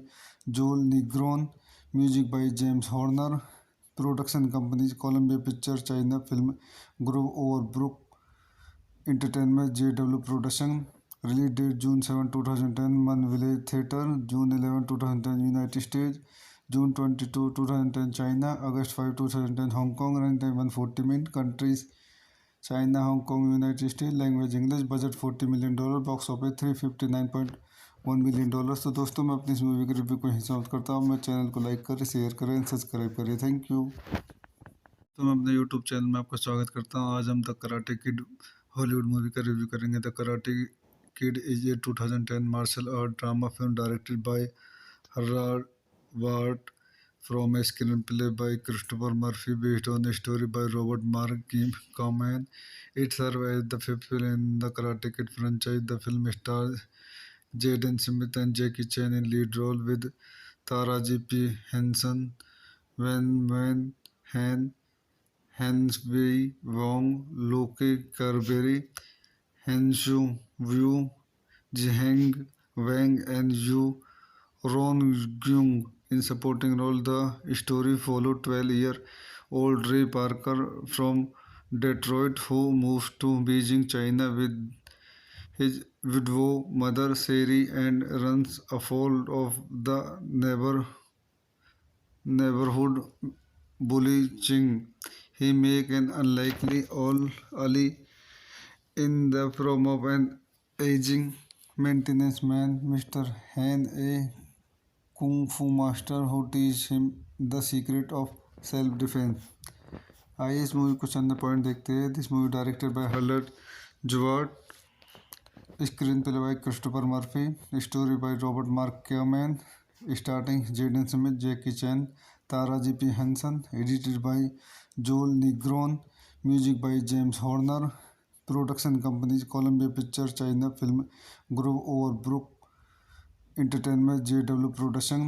Joel Negron, music by James Horner, production companies Columbia Picture, China Film Group, Overbrook Entertainment, JW production. Release date June 7, 2010 Mann Village theatre, June 11, 2010 United States, June 22, 2010 China, August 5, 2010 Hong Kong. Run time 140 minute. Countries China, Hong Kong, United States. Language English. Budget $40 million. Box office $359.1 million. तो दोस्तों मैं अपनी इस movie के review को यहीं समाप्त करता हूँ. मेरे चैनल को लाइक करें, शेयर करें, सब्सक्राइब करें. Thank you. तो मैं अपने यूट्यूब चैनल में आपका स्वागत करता हूँ. आज हम the karate kid Hollywood movie का रिव्यू करेंगे. The karate kid is a 2010 martial art drama film directed by Harald Zwart from a screenplay by Christopher Murphy based on a story by Robert Mark Kim Kamen. It serves as the fifth film in the Karate Kid franchise. The film stars Jaden Smith and Jackie Chan in lead role with Taraji P. Henson, Wen Wen Han, Hans Wei Wong, Loki Carberry, Henshu Wu, Jiheng Wang, and Yu Ron-gyung in supporting role. The story followed 12-year-old Ray Parker from Detroit who moves to Beijing, China with his widow mother Seri and runs afoul of the neighborhood bully Ching. He make an unlikely old Ali in the form of an aging maintenance man, Mr. Han, a kung fu master who teach him the secret of self-defense. आइए इस movie कुछ अन्य point देखते हैं. This movie directed by Harald Zwart, screenplay by Christopher Murphy, story by Robert Mark Kamen, starting Jaden Smith, Jackie Chan, Taraji P Henson, edited by Joel Negron, music by James Horner, production companies Columbia Picture, China Film Group, Overbrook Entertainment, JW production.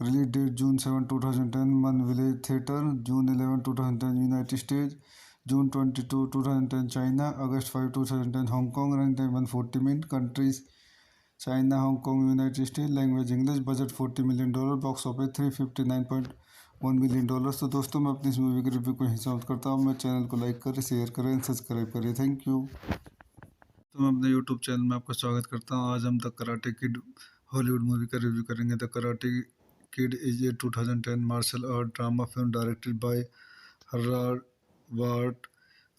Release date June 7, 2010 Mann Village theatre, June 11, 2010 United States, June 22, 2010 China, August 5, 2010 Hong Kong. Run time 140 minute. Countries China, Hong Kong, United States. Language English. Budget $40 million. Box office $359.1 million. तो दोस्तों मैं अपनी इस movie के review को यहीं समाप्त करता हूँ. मेरे चैनल को लाइक करें, शेयर करें, सब्सक्राइब करें. Thank you. तो मैं अपने यूट्यूब चैनल में आपका स्वागत करता हूँ. आज हम the karate kid Hollywood movie का रिव्यू करेंगे. The karate kid is a 2010 martial art drama film directed by Harald Zwart,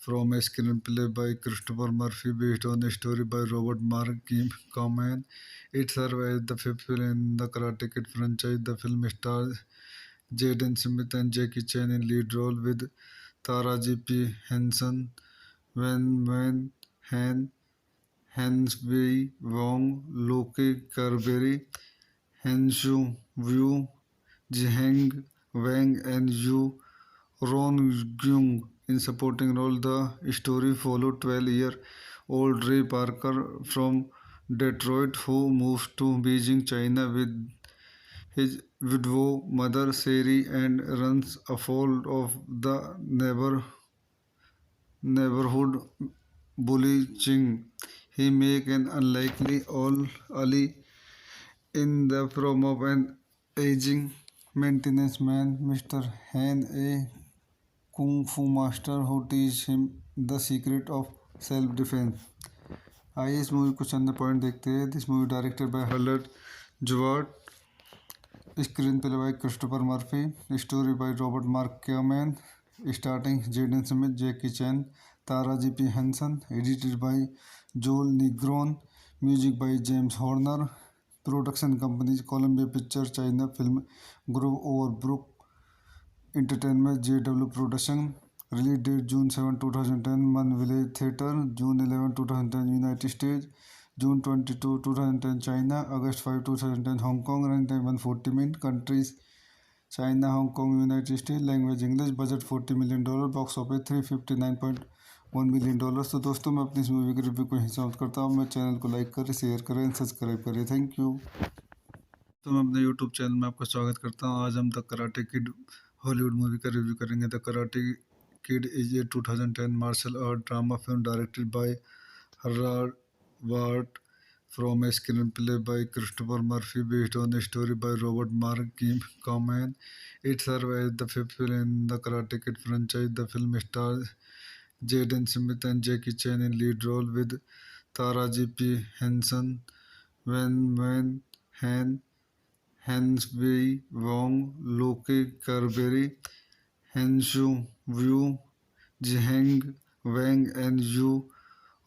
from a screenplay by Christopher Murphy based on a story by Robert Mark Kamen. It serves as the fifth film in the Karate Kid franchise. The film stars Jaden Smith and Jackie Chan in lead role with Taraji P. Henson, Wen Wen Han, Henswei Wong, Loki Carberry, Henshu Wu, Jiheng Wang, and Yu Ron Gyung in supporting role. The story followed 12-year-old Ray Parker from Detroit who moves to Beijing, China with his widow mother Sherry and runs afoul of the neighborhood bully Ching. He make an unlikely old Ali in the form of an aging maintenance man, Mr. Han, a kung fu master who teach him the secret of self defense. आइए इस movie कुछ अन्य point देखते हैं. This movie directed by Harald Zwart, screenplay by Christopher Murphy, story by Robert Mark Kamen, starting Jaden Smith, Jackie Chan, Taraji P Henson, edited by Joel Negron, music by James Horner, production companies Columbia Picture, China Film Group, Overbrook Entertainment, JW production. Release date June 7, 2010 Mann Village theatre, June 11, 2010 United States, June 22, 2010 China, August 5, 2010 Hong Kong. Run time 140 minute. Countries China, Hong Kong, United States. Language English. Budget $40 million. Box office $359.1 million. तो दोस्तों मैं अपनी इस movie के review को यहीं समाप्त करता हूँ. मेरे चैनल को लाइक करें, शेयर करें, सब्सक्राइब करें. Thank you. तो मैं अपने यूट्यूब चैनल में आपका स्वागत करता हूँ. आज हम the karate kid Hollywood movie का रिव्यू करेंगे. The karate kid is a 2010 martial art drama film directed by Harald Zwart, from a screenplay by Christopher Murphy based on a story by Robert Mark Kamen. It serves as the fifth film in the Karate Kid franchise. The film stars Jaden Smith and Jackie Chan in lead role with Taraji P. Henson, Wen Wen Han, Henswei Wong, Loki Carberry, Henshu Wu, Jiheng Wang, and Yu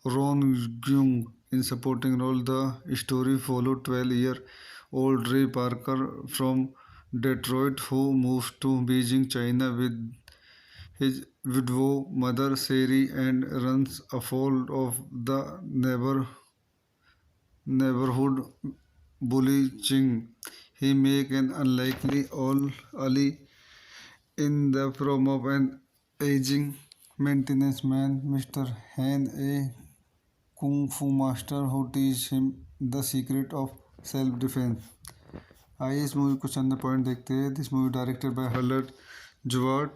Ron Gyung in supporting role. The story followed 12-year-old Ray Parker from Detroit who moves to Beijing, China with his widow mother Sherry and runs afoul of the neighborhood bully Ching. He make an unlikely old Ali in the form of an aging maintenance man, Mr. Han, a kung fu master who teach him the secret of self defense. आइए इस movie कुछ अन्य point देखते हैं. This movie directed by Harald Zwart,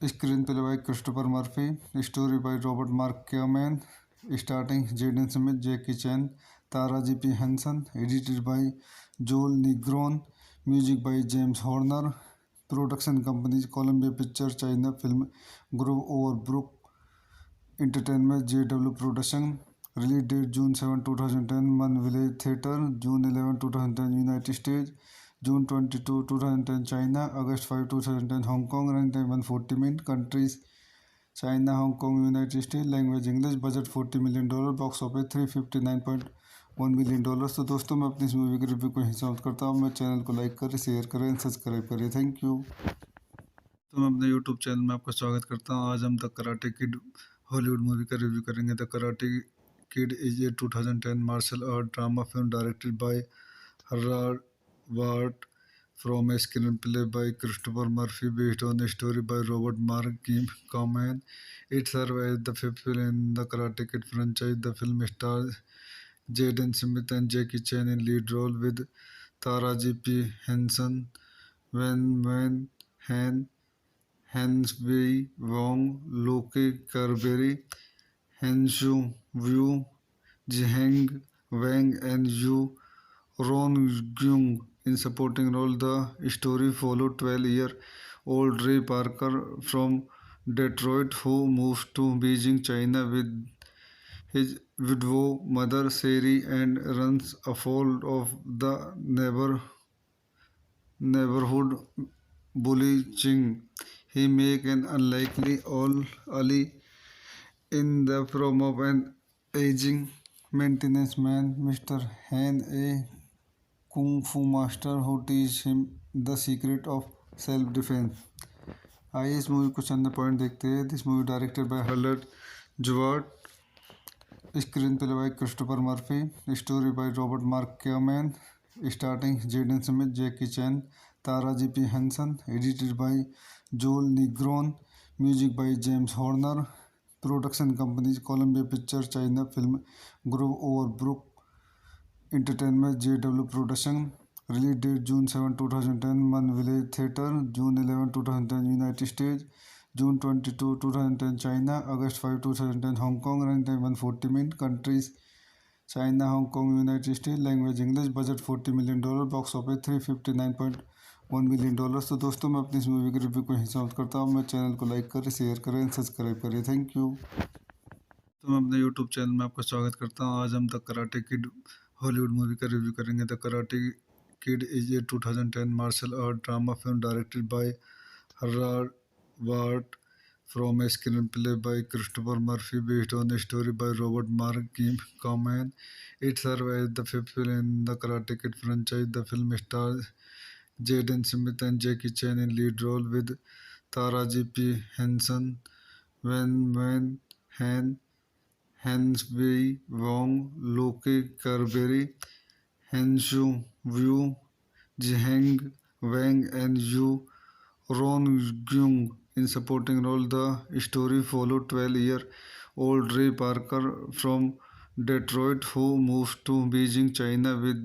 screenplay by Christopher Murphy, story by Robert Mark Kamen, starting Jaden Smith, Jackie Chan, Taraji P Henson, edited by Joel Negron, music by James Horner, production companies Columbia Picture, China Film Group, Overbrook Entertainment, JW production. Release date June 7, 2010 Mann Village theatre, June 11, 2010 United States, June 22, 2010 China, August 5, 2010 Hong Kong, runtime 140 minutes, countries China, Hong Kong, United States, language English, budget $40 million, box office $359.1 million। तो दोस्तों मैं अपनी इस movie के review को यहीं समाप्त करता हूँ। मेरे चैनल को लाइक करें, शेयर करें, सब्सक्राइब करें। Thank you. तो मैं अपने यूट्यूब चैनल में आपका स्वागत करता हूँ। आज हम the karate kid Hollywood movie का रिव्यू करेंगे। The karate kid is a 2010 martial art drama film directed by Harald Zwart from a screenplay by Christopher Murphy based on a story by Robert Mark Kim Kamen. It serves as the fifth film in the Karate Kid franchise. The film stars Jaden Smith and Jackie Chan in lead role with Taraji P. Henson, Wen Han, Hans Wei Wong, Loki Carberry, Henshu Wu, Jiheng Wang, and Yu Ron Gyung in supporting role. The story followed 12-year-old Ray Parker from Detroit who moves to Beijing, China with his widow mother Sherry and runs afoul of the neighborhood bully Ching. He makes an unlikely all ally in the form of an aging maintenance man, Mr. Han, a kung fu master who teach him the secret of self defense। आइए इस movie कुछ अंदर point देखते हैं। This movie directed by Harald Zwart, screenplay by Christopher Murphy, story by Robert Mark Kamen, starting Jaden Smith, Jackie Chan, Taraji P Henson, edited by Joel Negron, music by James Horner, production companies Columbia Picture, China Film Group, Overbrook Entertainment, JW production. Release date June 7, 2010 Mann Village theatre, June 11, 2010 United States, June 22, 2010 China, August 5, 2010 Hong Kong, run time 140 minute, countries China, Hong Kong, United States, language English, budget $40 million, box office $359.1 million। तो दोस्तों मैं अपनी इस movie के review को यहीं समाप्त करता हूँ। मेरे चैनल को लाइक करें, शेयर करें, सब्सक्राइब करें। Thank you. तो मैं अपने यूट्यूब चैनल में आपका स्वागत करता हूँ। आज हम the karate kid Hollywood movie का रिव्यू करेंगे। The karate kid is a 2010 martial art drama film directed by Harald Zwart from a screenplay by Christopher Murphy based on a story by Robert Mark Kim Kamen. It serves as the fifth film in the Karate Kid franchise. The film stars Jaden Smith and Jackie Chan in lead role with Taraji P. Henson, Wen Han, Hans Wei Wong, Loki Carberry, Henshu Wu, Jiheng Wang, and Yu Ron Gyung in supporting role. The story followed 12-year-old Ray Parker from Detroit who moves to Beijing, China with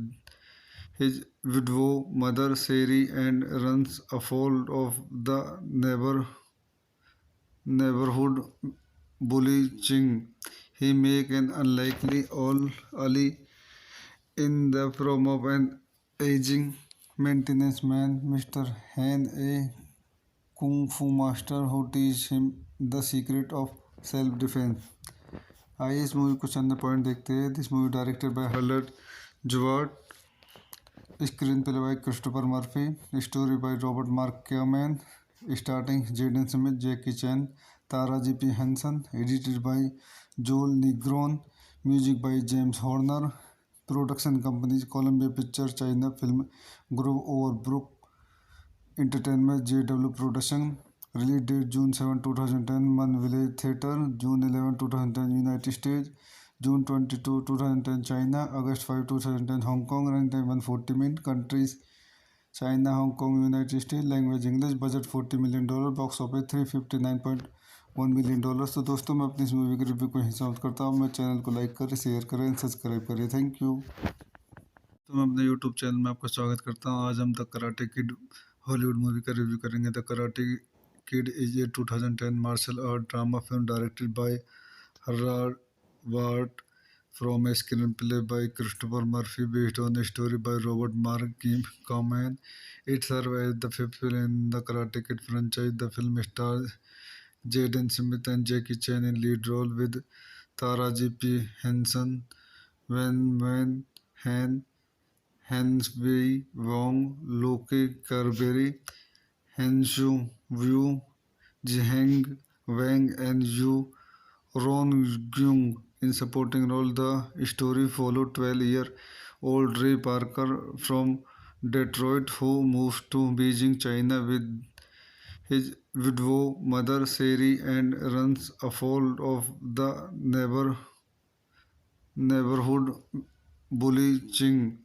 his widow mother Sherry and runs afoul of the neighborhood bully Ching. He makes an unlikely all ally in the form of an aging maintenance man, Mr. Han, a kung fu master who teach him the secret of self defense। आइए इस movie कुछ अंदर point देखते हैं। This movie directed by Harald Zwart, screenplay by Christopher Murphy, story by Robert Mark Kamen, starting Jaden Smith, Jackie Chan, Taraji P Henson, edited by Joel Negron, music by James Horner, production companies Columbia Picture, China Film Group, Overbrook Entertainment, JW production. Release date June 7, 2010 Mann Village theatre, June 11, 2010 United States, June 22, 2010 China, August 5, 2010 Hong Kong, run time 140 minute, countries China, Hong Kong, United States, language English, budget $40 million, box office $359.1 million। तो दोस्तों मैं अपनी इस movie के review को यहीं समाप्त करता हूँ। मेरे चैनल को लाइक करें, शेयर करें, सब्सक्राइब करें। Thank you. तो मैं अपने यूट्यूब चैनल में आपका स्वागत करता हूँ। आज हम the karate kid Hollywood movie का रिव्यू करेंगे। The karate kid is a 2010 martial art drama film directed by Harald Zwart from a screenplay by Christopher Murphy based on a story by Robert Mark Kim Kamen. It serves as the fifth film in the Karate Kid franchise. The film stars Jaden Smith and Jackie Chan in lead role with Taraji P. Henson, Wen Han, Hans Wei Wong, Loke Carberry, Henshu Wu, Zheng Wang, and Yu Ron-gyung in supporting role. The story followed 12-year-old Ray Parker from Detroit who moves to Beijing, China with his widow mother Sherry and runs afoul of the neighborhood bully Ching.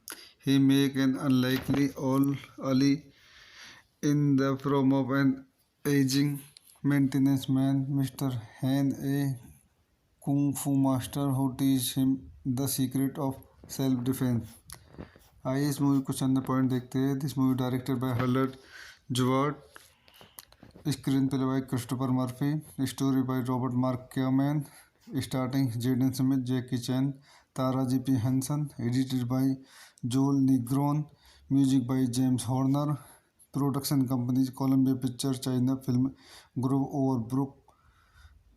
He make an unlikely all ally in the form of an aging maintenance man, Mr. Han, a kung fu master who teach him the secret of self-defense. आइए इस movie कुछ अन्य point देखते हैं. This movie directed by Harald Zwart, screenplay by Christopher Murphy, story by Robert Mark Kamen, starting Jaden Smith, Jackie Chan, Taraji P Henson, edited by Joel Negron, music by James Horner, production companies Columbia Picture, China Film Group, Overbrook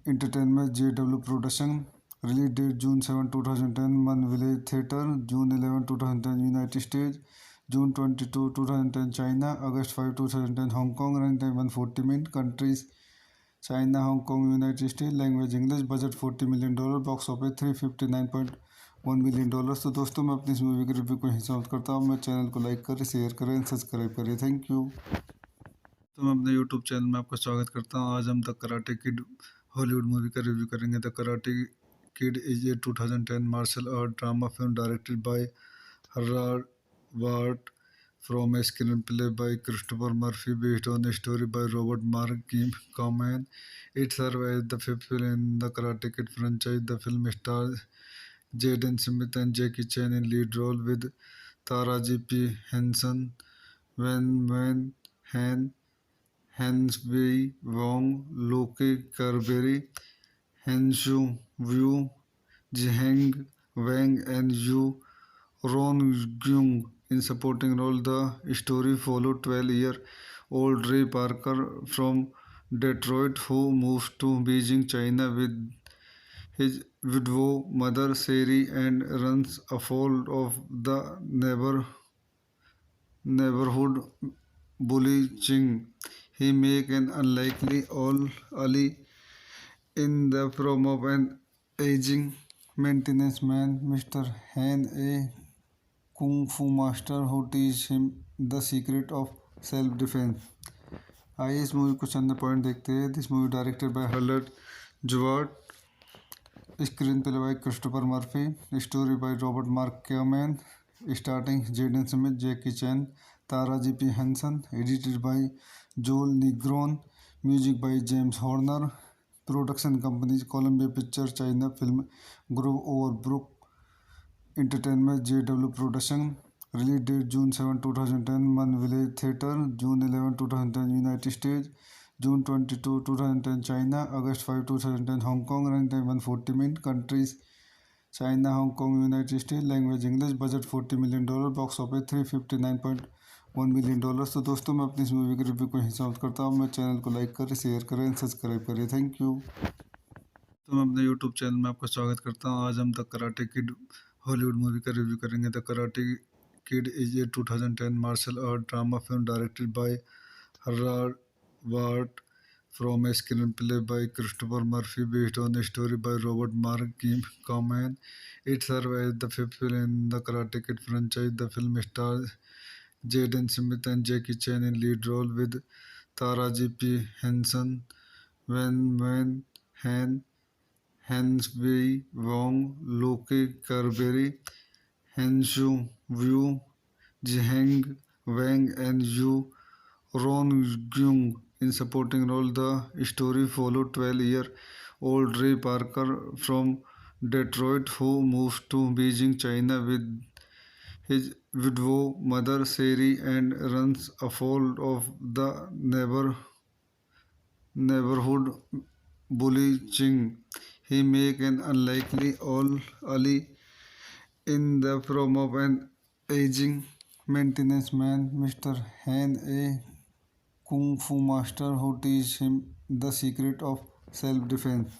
Entertainment, JW production. Release date June 7, 2010 Mann Village theatre, June 11, 2010 United States, June 22, 2010 China, August 5, 2010 Hong Kong. Run time 140 minute. Countries China, Hong Kong, United States. Language English. Budget $40 million. Box office $359.1 million. तो दोस्तों मैं अपनी इस movie के review को यहीं समाप्त करता हूँ. मेरे चैनल को लाइक करें, शेयर करें, सब्सक्राइब करें. Thank you. तो मैं अपने यूट्यूब चैनल में आपका स्वागत करता हूँ. आज हम the karate kid Hollywood movie का रिव्यू करेंगे. The karate kid is a 2010 martial art drama film directed by Harald Zwart from a screenplay by Christopher Murphy based on a story by Robert Mark Kamen. It serves as the fifth film in the Karate Kid franchise. The film stars Jaden Smith and Jackie Chan in lead role with Tara J.P. Henson, Wen Wen Han, Hans Wei Wong, Loke Carberry, Henshu Wu, Zheng Wang, and Yu Ron-gyung in supporting role. The story followed 12-year-old Ray Parker from Detroit who moves to Beijing, China with his widow mother Sherry and runs afoul of the neighborhood bully Ching. He make an unlikely all ally in the form of an aging maintenance man, Mr. Han, a kung fu master who teach him the secret of self defense. आइए इस movie कुछ अन्य point देखते हैं. This movie directed by Harald Zwart, screenplay by Christopher Murphy, story by Robert Mark Kamen, edited by Joel Negron, music by James Horner, production companies Columbia Picture, China Film Group, Overbrook Entertainment, JW Production. Screenplay by Christopher Murphy, story by Robert Mark Kamen, starting Jaden Smith, Jackie Chan, Taraji P Henson, edited by Joel Negron, music by James Horner, production companies Columbia Picture, China Film Group, Overbrook Entertainment, JW production. Release date June 7, 2010 Mann Village theatre, June 11, 2010 United States, June 22, 2010 China, August 5, 2010 Hong Kong. Run time 140 minute. Countries China, Hong Kong, United States. Language English. Budget $40 million. Box office $359.1 million. तो दोस्तों मैं अपनी इस movie के review को यहीं समाप्त करता हूँ. मेरे चैनल को लाइक करें, शेयर करें, सब्सक्राइब करें. Thank you. तो मैं अपने यूट्यूब चैनल में आपका स्वागत करता हूँ. आज हम the karate kid Hollywood movie का रिव्यू करेंगे. The karate kid is a 2010 martial art drama film directed by Harald Zwart from a screenplay by Christopher Murphy based on a story by Robert Mark Kamen. It serves as the fifth film in the Karate Kid franchise. The film stars Jaden Smith and Jackie Chan in lead role with Tara J.P. Henson, Wen Wen Han, Hans Wei Wong, Loke Carberry, Henshu Wu, Zheng Wang, and Yu Ron-gyung in supporting role. The story followed 12-year-old Ray Parker from Detroit who moves to Beijing, China with his widow mother Sherry and runs afoul of the neighborhood bully Ching. He make an unlikely all ally in the form of an aging maintenance man, Mr. Han, a kung fu master who teach him the secret of self defense.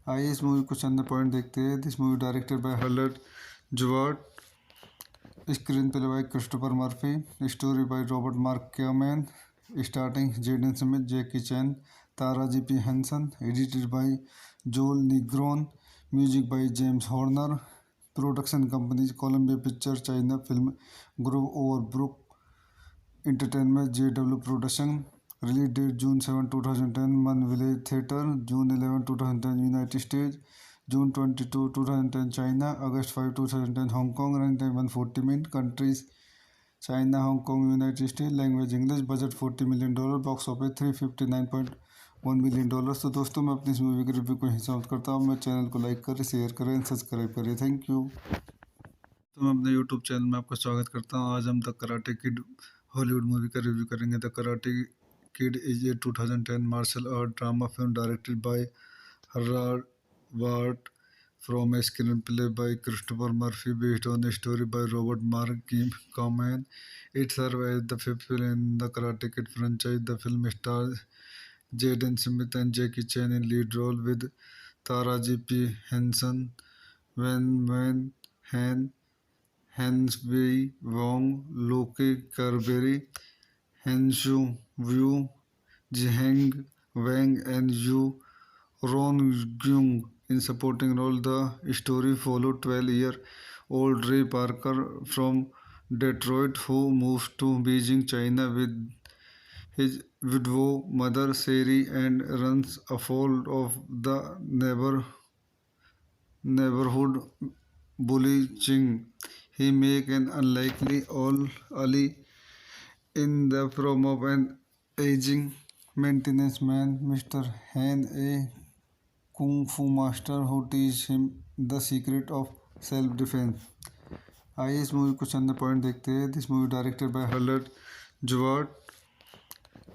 आइए इस movie कुछ अन्य point देखते हैं. This movie directed by Harald Zwart, screenplay by Christopher Murphy, story by Robert Mark Kamen, starting Jaden Smith, Jackie Chan, Taraji P Henson, edited by Joel Negron, music by James Horner, production companies Columbia Picture, China Film Group, Overbrook Entertainment, JW production, release date June 7, 2010, one Village Theatre, June 11, 2010 United States, June 22, 2010 China, August 5, 2010 Hong Kong, run time 140 minute, countries China, Hong Kong, United States, language English, budget $40 million, box office $359.1 million. तो दोस्तों मैं अपनी इस movie के review को यहीं समाप्त करता हूँ। मेरे चैनल को लाइक करें, शेयर करें, सब्सक्राइब करें। Thank you. तो मैं अपने यूट्यूब चैनल में आपका स्वागत करता हूँ। आज हम the karate kid Hollywood movie का रिव्यू करेंगे। The karate kid is a 2010 martial art drama film directed by Harald Zwart from a screenplay by Christopher Murphy based on a story by Robert Mark Kamen. It serves as the fifth film in the Karate Kid franchise. The film stars Jaden Smith and Jackie Chan in lead role with Taraji P. Henson, Wen Wen Han, Henswei Wong, Loki Carberry, Henshu Wu, Jiheng Wang, and Yu Ron-gyung in supporting role. The story followed 12-year-old Ray Parker from Detroit who moves to Beijing, China with his widow mother Sherry and runs afoul of the neighborhood bully Ching. He make an unlikely all ally in the form of an aging maintenance man, Mr. Han, a kung fu master who teach him the secret of self defense. आइए इस movie को चंद point देखते हैं। This movie directed by Harald Zwart,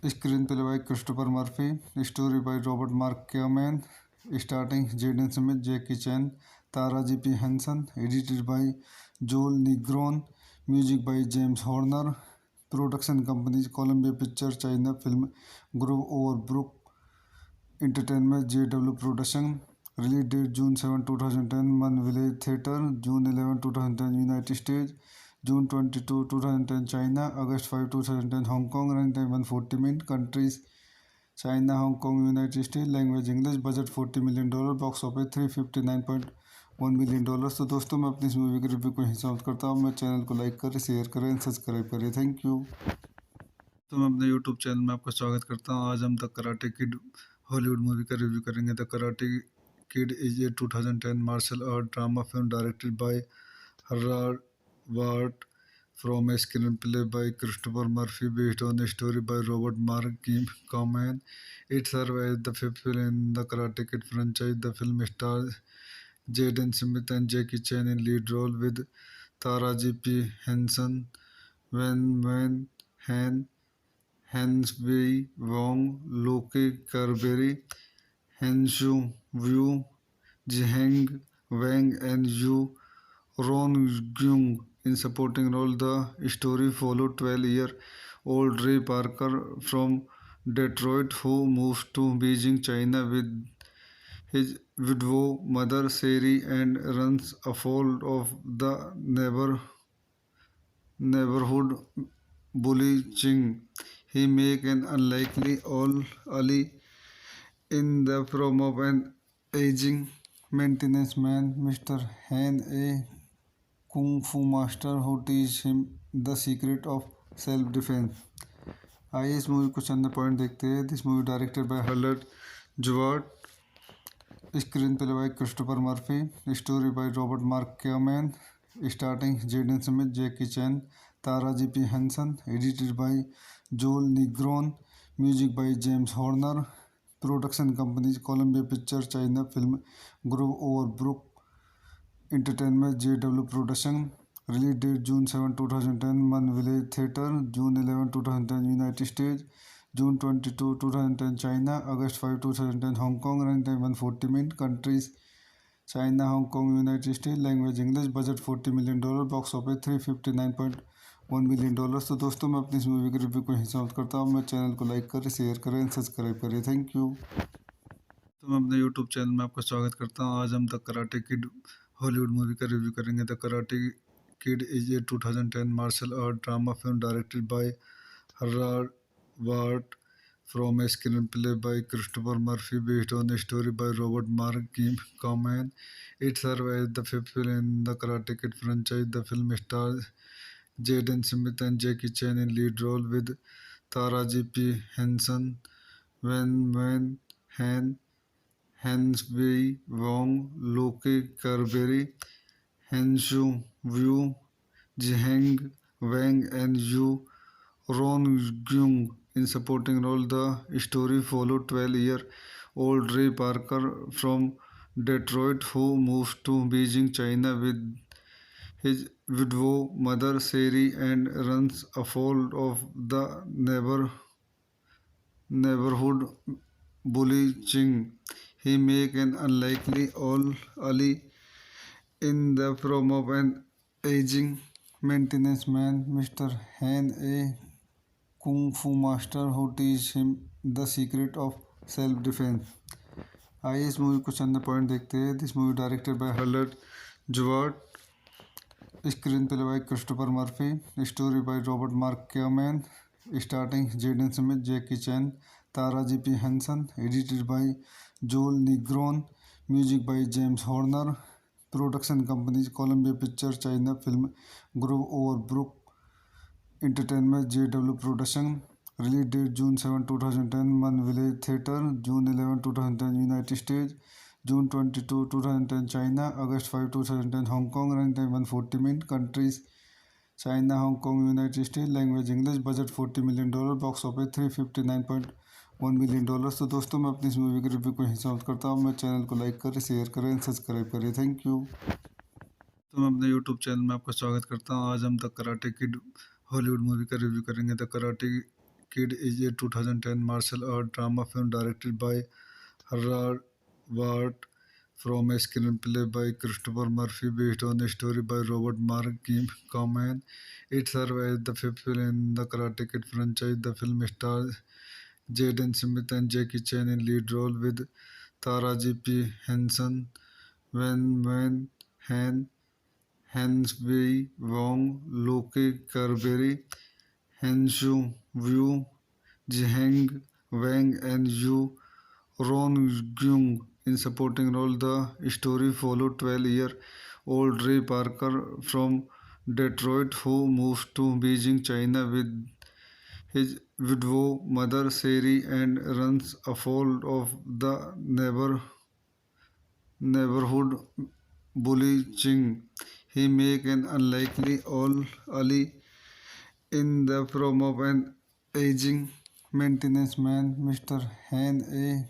screenplay by Christopher Murphy, story by Robert Mark Kamen, starting Jaden Smith, Jackie Chan, Taraji P Henson, edited by Joel Negron, music by James Horner, production companies Columbia Picture, China Film Group, Overbrook Entertainment, JW production, release date June 7, 2010, one Village Theatre, June 11, 2010 United States, June 22, 2010 China, August 5, 2010 Hong Kong, run time 140 minute, countries China, Hong Kong, United States, language English, budget $40 million, box office $359.1 million. तो दोस्तों मैं अपनी इस movie के review को यहीं समाप्त करता हूँ। मेरे चैनल को लाइक करें, शेयर करें, सब्सक्राइब करें। Thank you. तो मैं अपने यूट्यूब चैनल में आपका स्वागत करता हूँ। आज हम the karate kid Hollywood movie का रिव्यू करेंगे। The karate kid is a 2010 martial art drama film directed by Harald Zwart from a screenplay by Christopher Murphy based on a story by Robert Mark Kamen. It serves as the fifth film in the Karate Kid franchise. The film stars Jaden Smith and Jackie Chan in lead role with Taraji P. Henson, Wen Wen Han, Henswei Wong, Loki Carberry, Henshu Wu, Jiheng Wang, and Yu Ron-gyung in supporting role. The story followed 12-year-old Ray Parker from Detroit who moves to Beijing, China with his widow mother Sherry and runs afoul of the neighborhood bully Ching. He make an unlikely all ally in the form of an aging maintenance man, Mr. Han, a kung fu master who teach him the secret of self defense. आइए इस movie को चंद point देखते हैं। This movie directed by Harald Zwart, screenplay by Christopher Murphy, story by Robert Mark Kamen, starting Jaden Smith, Jackie Chan, Taraji P Henson, edited by Joel Negron, music by James Horner, production companies Columbia Picture, China Film Group, Overbrook Entertainment, JW production, release date June 7, 2010, one Village Theatre, June 11, 2010 United States, June 22, 2010 China, August 5, 2010 Hong Kong, run time 140 minute, countries China, Hong Kong, United States, language English, budget $40 million, box office $359.1 million. तो दोस्तों मैं अपनी इस movie के review को यहीं समाप्त करता हूँ। मेरे चैनल को लाइक करें, शेयर करें, सब्सक्राइब करें। Thank you. तो मैं अपने यूट्यूब चैनल में आपका स्वागत करता हूँ। आज हम the karate kid Hollywood movie का रिव्यू करेंगे। The karate Kid is a 2010 martial art drama film directed by Gerard Ward from a screenplay by Christopher Murphy based on a story by Robert Mark Kim Kamen. It serves as the fifth film in the Karate Kid franchise. The film stars Jaden Smith and Jackie Chan in lead role with Taraji P. Henson, Wen Wen Han, Hans Wei Wong, Loki Carberry, Henshu Wu, Jiheng Wang, and Yu Ron-gyung in supporting role. The story followed 12-year-old Ray Parker from Detroit who moves to Beijing, China with his widow mother Seri and runs afoul of the neighborhood bully Ching. He make an unlikely all ally in the form of an aging maintenance man, Mr. Han, a kung fu master who teach him the secret of self defense. आइए इस movie को चंद point देखते हैं. This movie directed by Harald Zwart, screenplay by Christopher Murphy, story by Robert Mark Kamen, starting Jaden Smith, Jackie Chan, Taraji P Henson, edited by Joel Negron, music by James Horner, production companies Columbia Picture, China Film Group, Overbrook Entertainment, JW production. Release date June 7, 2010 Mann Village Theatre, June 11, 2010 United States, June 22, 2010 China, August 5, 2010 Hong Kong. Run time 140 minute. Countries China, Hong Kong, United States. Language English. Budget $40 million. Box office $359.1 million. तो दोस्तों मैं अपनी इस movie के review को यहीं समाप्त करता हूँ. मेरे चैनल को लाइक करें, शेयर करें, सब्सक्राइब करें. Thank you. तो मैं अपने यूट्यूब चैनल में आपका स्वागत करता हूँ. आज हम the karate kid Hollywood movie का रिव्यू करेंगे. The karate kid is a 2010 martial art drama film directed by Harald Zwart from a screenplay by Christopher Murphy based on a story by Robert Mark Kim Kamen. It serves as the fifth film in the Karate Kid franchise. The film stars Jaden Smith and Jackie Chan in lead role with Taraji P. Henson, Wen Wen Han, Hans Wei Wong, Loki Carberry, Henshu Wu, Jiheng Wang, and Yu Ron-gyung in supporting role. The story followed 12-year-old Ray Parker from Detroit who moves to Beijing, China with his widow mother Seri and runs afoul of the neighborhood bully Ching. He make an unlikely all ally in the form of an aging maintenance man, Mr. Han, a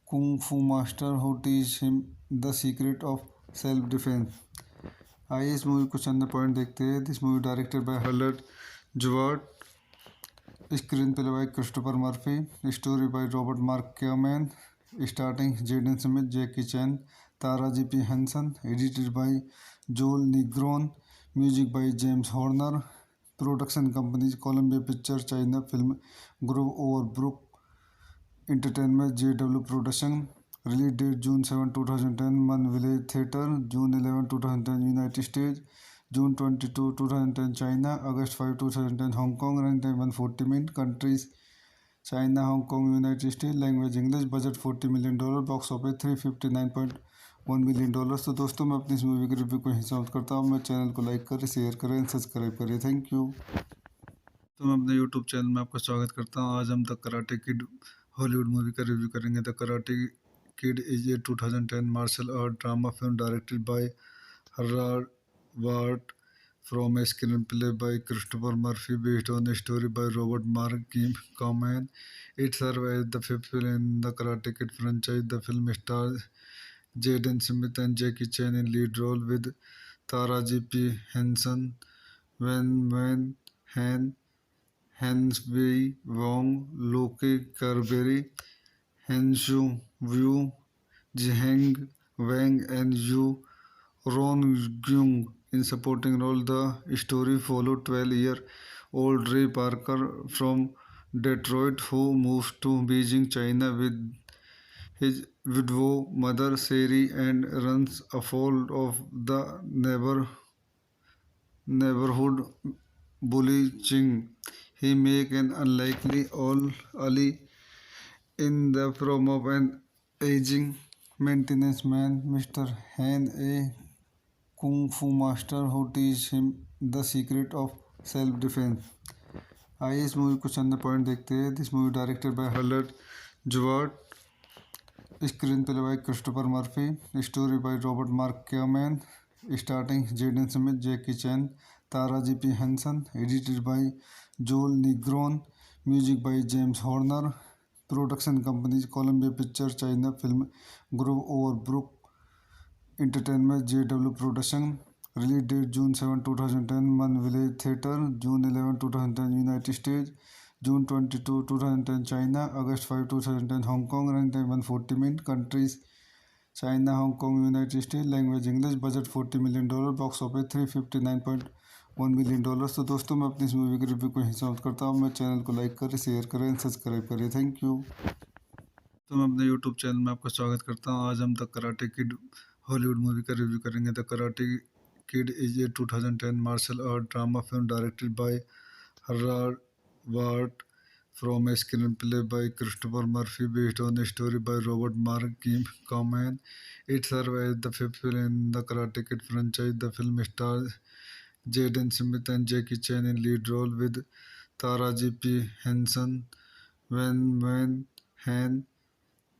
kung fu master who teach him the secret of self defense. आइए इस movie को चंद point देखते हैं. This movie directed by Harald Zwart, screenplay by Christopher Murphy, story by Robert Mark Kamen, starting Jaden Smith, Jackie Chan, Taraji P Henson, edited by Joel Negron, music by James Horner, production companies Columbia Picture, China Film Group, Overbrook Entertainment, JW production. Release date June 7, 2010 Mann Village Theatre, June 11, 2010 United States, June 22, 2010 China, August 5, 2010 Hong Kong. Run time 140 minute. Countries China, Hong Kong, United States. Language English. Budget $40 million. Box office $359.1 million. तो दोस्तों मैं अपनी इस movie के review को यहीं समाप्त करता हूँ. मेरे चैनल को लाइक करें, शेयर करें, सब्सक्राइब करें. Thank you. तो मैं अपने यूट्यूब चैनल में आपका स्वागत करता हूँ. आज हम the karate kid Hollywood movie का रिव्यू करेंगे. The karate kid is a 2010 martial art drama film directed by Harald Zwart from a screenplay by Christopher Murphy based on a story by Robert Mark Kim Kamen. It serves as the fifth film in the Karate Kid franchise. The film stars Jaden Smith and Jackie Chan in lead role with Taraji P. Henson, Wen Wen Han, Hans Wei Wong, Loki Carberry, Henshu Wu, Jiheng Wang, and Yu Ron-gyung in supporting role. The story followed 12-year-old Ray Parker from Detroit who moves to Beijing, China with his widow mother Seri and runs afoul of the neighborhood bully Ching. He make an unlikely all Ali in the form of an aging maintenance man, Mr. Han, a kung fu master who teach him the secret of self-defense. आइए इस movie को चंद point देखते हैं. This movie directed by Harald Zwart, screenplay by Christopher Murphy, story by Robert Mark Kamen, starting Jaden Smith, Jackie Chan, Taraji P Henson, edited by Joel Negron, music by James Horner, production companies Columbia Picture, China Film Group, Overbrook Entertainment, JW production. Release date June 7, 2010 Mann Village theatre, June 11, 2010 United States, June 22, 2010 China, August 5, 2010 Hong Kong. Run time 140 minute. Countries China, Hong Kong, United States. Language English. Budget $40 million. Box office $359.1 million. तो दोस्तों मैं अपनी इस movie के review को यहीं समाप्त करता हूँ. मेरे चैनल को लाइक करें, शेयर करें, सब्सक्राइब करें. Thank you. तो मैं अपने यूट्यूब चैनल में आपका स्वागत करता हूँ. आज हम the karate kid Hollywood movie का रिव्यू करेंगे. The karate kid is a 2010 martial art drama film directed by Harald Zwart from a screenplay by Christopher Murphy based on a story by Robert Mark Kamen. It serves as the fifth film in the Karate Kid franchise. The film stars Jaden Smith and Jackie Chan in lead role with Taraji P. Henson, Wen Wen Han,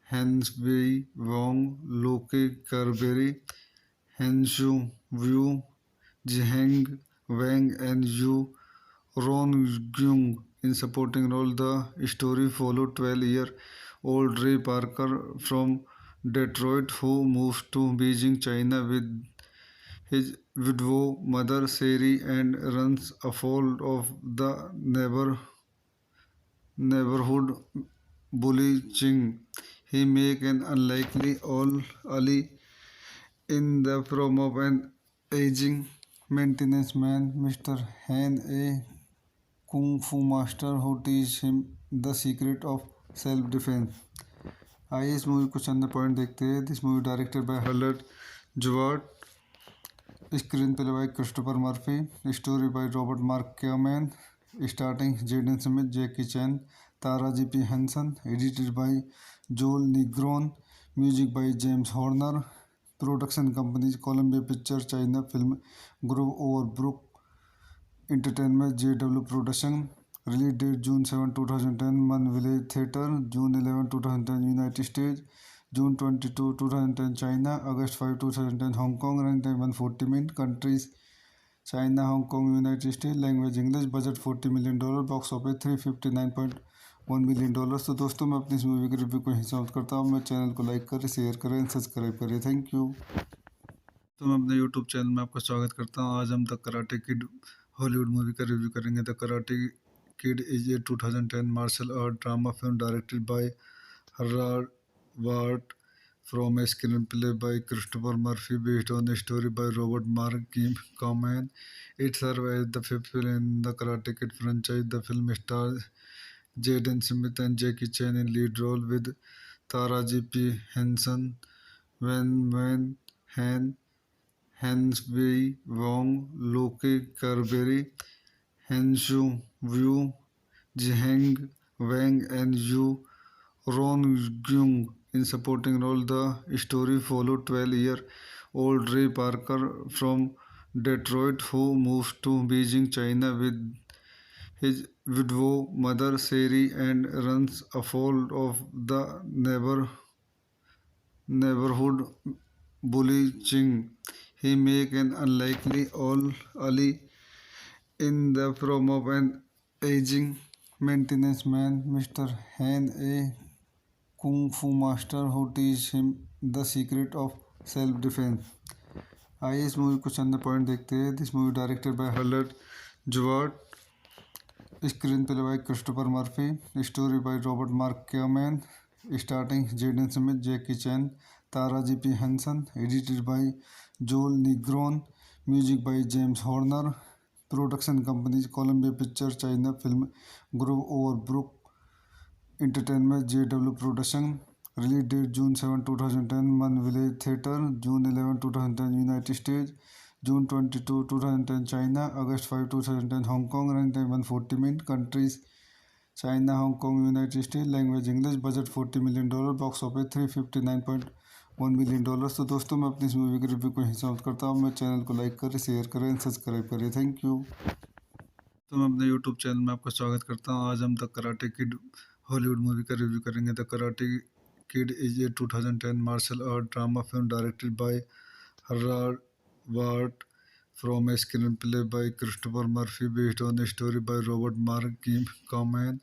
Henswei Wong, Loki Carberry, Henshu Wu, Jiheng Wang, and Yu Ron-gyung in supporting role. The story followed 12-year-old Ray Parker from Detroit who moves to Beijing, China with his widow mother Sherry and runs afoul of the neighborhood bully Ching. He make an unlikely all Ali in the form of an aging maintenance man, Mr. Han, a kung fu master who teach him the secret of self defense. आइए इस movie को चंद point देखते हैं. This movie directed by Harald Zwart, screenplay by Christopher Murphy, story by Robert Mark Kamen, starting Jaden Smith, Jackie Chan, Taraji P Henson, edited by Joel Negron, music by James Horner, production companies Columbia Picture, China Film Group, Overbrook Entertainment, JW production. Release date June 7, 2010 Mann Village theatre, June 11, 2010 United States, June 22, 2010 China, August 5, 2010 Hong Kong. Run time 140 minute. Countries China, Hong Kong, United States. Language English. Budget $40 million. Box office $359.1 million. तो दोस्तों मैं अपनी इस movie के review को यहीं समाप्त करता हूँ. मेरे चैनल को लाइक करें, शेयर करें, सब्सक्राइब करें. Thank you. तो मैं अपने यूट्यूब चैनल में आपका स्वागत करता हूँ. आज हम the karate kid Hollywood movie का रिव्यू करेंगे. The karate kid is a 2010 martial art drama film directed by Harald Zwart from a screenplay by Christopher Murphy based on a story by Robert Mark Kamen. It serves as the fifth film in the Karate Kid franchise. The film stars Jaden Smith and Jackie Chan in lead role with Taraji P. Henson, Wen Wen Han, Henswei Wong, Loki Carberry, Henshu Wu, Jiheng Wang, and Yu Ron-gyung in supporting role. The story followed 12-year-old Ray Parker from Detroit who moves to Beijing, China with his widow mother Sherry and runs afoul of the neighborhood bully Ching. He make an unlikely all Ali in the form of an aging maintenance man, Mr. Han, a kung fu master who teach him the secret of self defense. आइए इस movie को चंद point देखते हैं. This movie directed by Harald Zwart, screenplay by Christopher Murphy, story by Robert Mark Kamen, starting Jaden Smith, Jackie Chan, Taraji P Henson, edited by Joel Negron, music by James Horner, production companies Columbia Picture, China Film Group, Overbrook Entertainment, JW production. Release date June 7, 2010 Mann Village theatre, June 11, 2010 United States, June 22, 2010 China, August 5, 2010 Hong Kong, runtime 140 minutes, countries China, Hong Kong, United States, language English, budget $40 million, box office $359.1 million। तो दोस्तों मैं अपनी इस movie के review को यहीं समाप्त करता हूँ। मेरे चैनल को लाइक करें, शेयर करें, सब्सक्राइब करें। Thank you. तो मैं अपने यूट्यूब चैनल में आपका स्वागत करता हूँ। आज हम the karate kid Hollywood movie का रिव्यू करेंगे। The karate kid is a 2010 martial art drama film directed by Harald Zwart from a screenplay by Christopher Murphy based on a story by Robert Mark Kamen.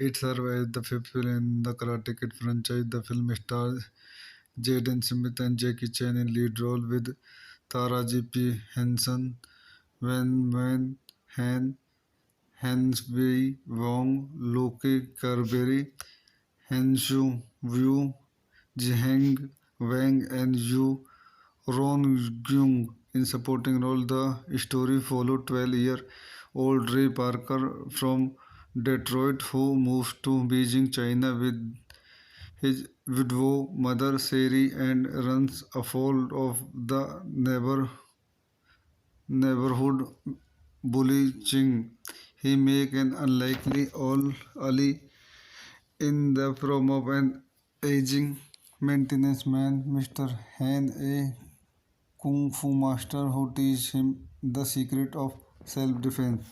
It serves as the fifth film in the Karate Kid franchise. The film stars Jaden Smith and Jackie Chan in lead role with Taraji P. Henson, Wen Wen Han, Hans Wei Wong, Loki Carberry, Henshu Wu, Jiheng Wang, and Yu Ron Gyung in supporting role. The story followed 12-year-old Ray Parker from Detroit who moves to Beijing, China with his widow mother Sherry and runs afoul of the neighborhood bully Ching. He makes an unlikely ally in the form of an aging maintenance man, Mr. Han, a kung fu master who teaches him the secret of self-defense.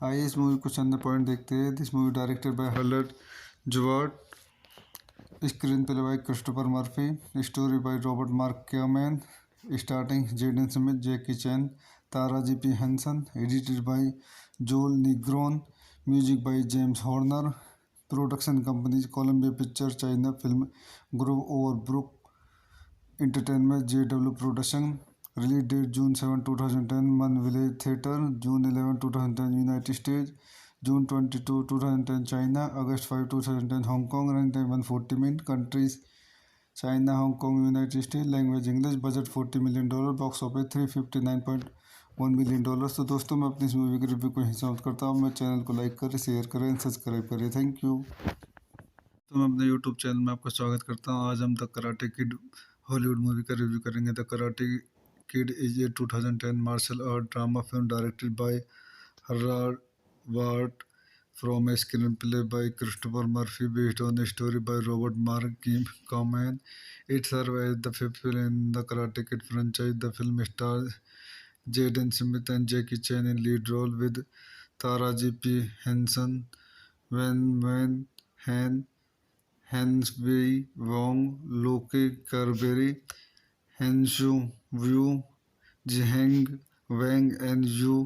आइए इस movie कुछ अन्य point देखते हैं। This movie directed by Harald Zwart, screenplay by Christopher Murphy, story by Robert Mark Kamen, starting Jaden Smith, Jackie Chan, Taraji P Henson, edited by Joel Negron, music by James Horner, production companies Columbia Picture, China Film Group, Overbrook Entertainment, JW production. Release date June 7, 2010 Mann Village theatre, June 11, 2010 United States, June 22, 2010 China, August 5, 2010 Hong Kong, run time 140 minute, countries China, Hong Kong, United States, language English, budget $40 million, box office $359.1 million। तो दोस्तों मैं अपनी इस movie के review को यहीं समाप्त करता हूँ। मेरे चैनल को लाइक करें, शेयर करें, सब्सक्राइब करें। Thank you. तो मैं अपने यूट्यूब चैनल में आपका स्वागत करता हूँ। आज हम the karate kid Hollywood movie का रिव्यू करेंगे। The karate kid is a 2010 martial art drama film directed by Harald Zwart from a screenplay by Christopher Murphy based on a story by Robert Mark Kamen. It serves as the fifth film in the Karate Kid franchise. The film stars Jaden Smith and Jackie Chan in lead role with Taraji P. Henson, Wen Wen Han, Hans Wei Wong, Loki Carberry, Henshu Wu, Jiheng Wang, and Yu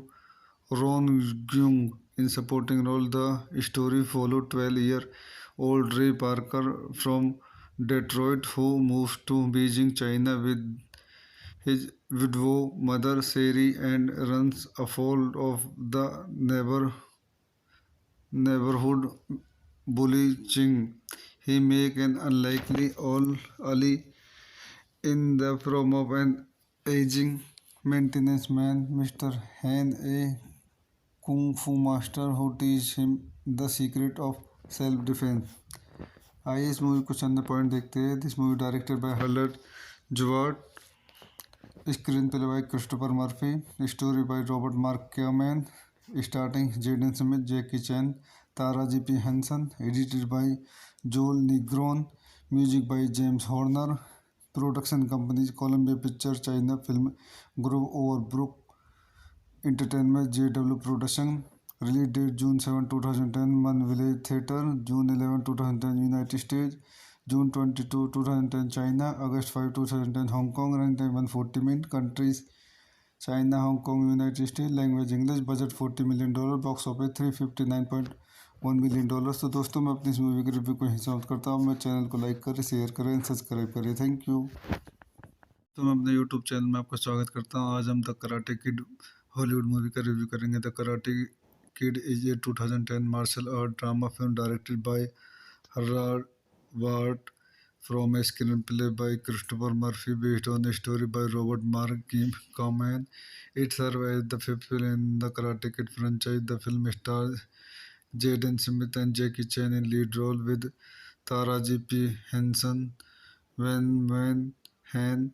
Ron Gyung in supporting role. The story followed 12-year-old Ray Parker from Detroit who moves to Beijing, China with his widow mother Sherry and runs afoul of the neighborhood bully Ching. He makes an unlikely ally in the form of an aging maintenance man, Mr. Han, a kung fu master who teaches him the secret of self-defense। आइए इस movie कुछ अन्य point देखते हैं। This movie directed by Harald Zwart, screenplay by Christopher Murphy, story by Robert Mark Kamen, starting Jaden Smith, Jackie Chan, Taraji P Henson, edited by Joel Negron, music by James Horner, production companies Columbia Picture, China Film Group, Overbrook Entertainment, JW production. Release date June 7, 2010 Mann Village theatre, June 11, 2010 United States, June 22, 2010 China, August 5, 2010 Hong Kong, run time 140 minute, countries China, Hong Kong, United States, language English, budget $40 million, box office $359.1 million। तो दोस्तों मैं अपनी इस movie के review को यहीं समाप्त करता हूँ। मेरे चैनल को लाइक करें, शेयर करें, सब्सक्राइब करें। Thank you. तो मैं अपने यूट्यूब चैनल में आपका स्वागत करता हूँ। आज हम the karate kid Hollywood movie का रिव्यू करेंगे। The karate kid is a 2010 martial art drama film directed by Harald Zwart from a screenplay by Christopher Murphy based on a story by Robert Mark Kamen. It serves as the fifth film in the Karate Kid franchise. The film stars Jaden Smith and Jackie Chan in lead role with Taraji P. Henson, Wen Wen Han,